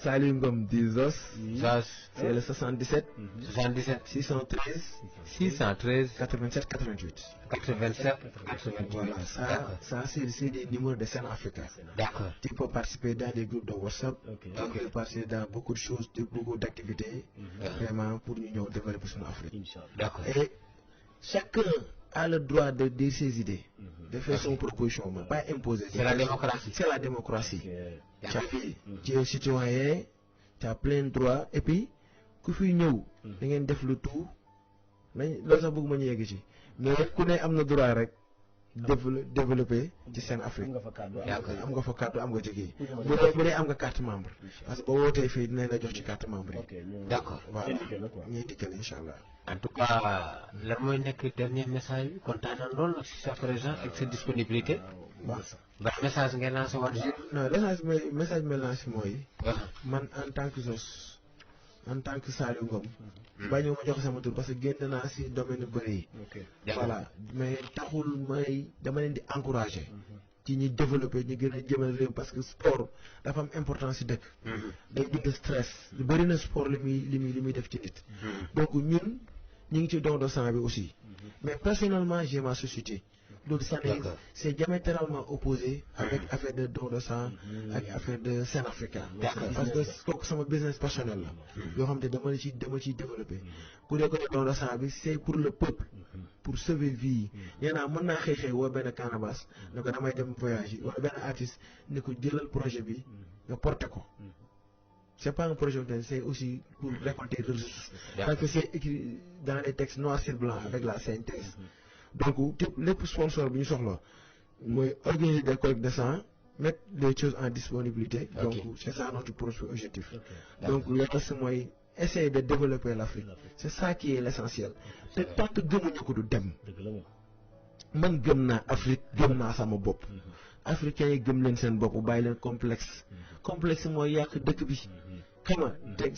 Salingom Dizos, Zos c'est le 77 77 613 613 87 88. 87 88. Voilà, D'accord. ça c'est des numéros de Sen Africa. D'accord. Tu peux participer dans des groupes de WhatsApp, Ok. tu peux participer dans beaucoup de choses, beaucoup d'activités, vraiment pour nous développer son Afrique. Inch'Allah. D'accord. Et chacun a le droit de dire ses idées, de faire son proposition, mais pas imposer. C'est la démocratie. C'est la démocratie. Ok. Tu as fait, tu es citoyen, tu as plein de droits, et puis, ku fi ñëw da ngeen def le tout nañ loolu sax bëgguma ñu yegg ci mais ku ne am na droit rek développer ci seen Afrique. am nga fa kàddu am nga fa carte am nga jógee bu dee am nga carte membre parce que boo wootee fii dinañ la jox ci carte membre yi. ok D'accord. voilà indiqué la quoi. ñuy dikkal incha allah. En tout cas lan mooy nekk dernier message bi kontaan nañ lool nag si sa présence ak sa disponibilité. waaw ban message ngeen lancé waat ji. non message bi lancé mooy man en tant que Zoss en tant que Saliou Ngom bañu ma jox sama tur parce que génn naa si domaine bëri yi. ok voilà mais taxul may dama leen di encourager ci ñi développer ñu gën a jëmal réew parce que sport dafa am importance si dëkk. day dindi stress lu bëri na sport li muy def ci nit. donc ñun ñu ngi ci don de sang bi aussi mais personnellement j'ai ma société. donc c'est diamétralement opposé avec affaire de don de sang ak affaire de Sen Africa parce que kooku sama business personnel la yoo xam ne dama ciy développé ku dee ko don de sang bi c'est pour le peuple pour sauver vie nee naa mën naa xëy woo benn cannabis ne ko damay dem voyage yi wala benn artiste ne ko jëlal projet bi nga porté ko c'est pas un projet de c'est aussi pour récolter des ressources parce que c'est écrit dans les textes noir sur blanc avec la synthèse. Donc, lépp sponsor bi ñu soxla mooy organiser des collectes de sang mettre les choses en disponibilité. donc c'est ça notre objectif. donc le reste mooy essayer de développer l'Afrique. c'est ça qui est l'essentiel. te tant que gëmuñu ko du dem. man gëm naa Afrique gëm naa sama bopp. africains yi gëm leen seen bopp bàyyi leen complexe. complexe mooy yàq dëkk bi. xam nga te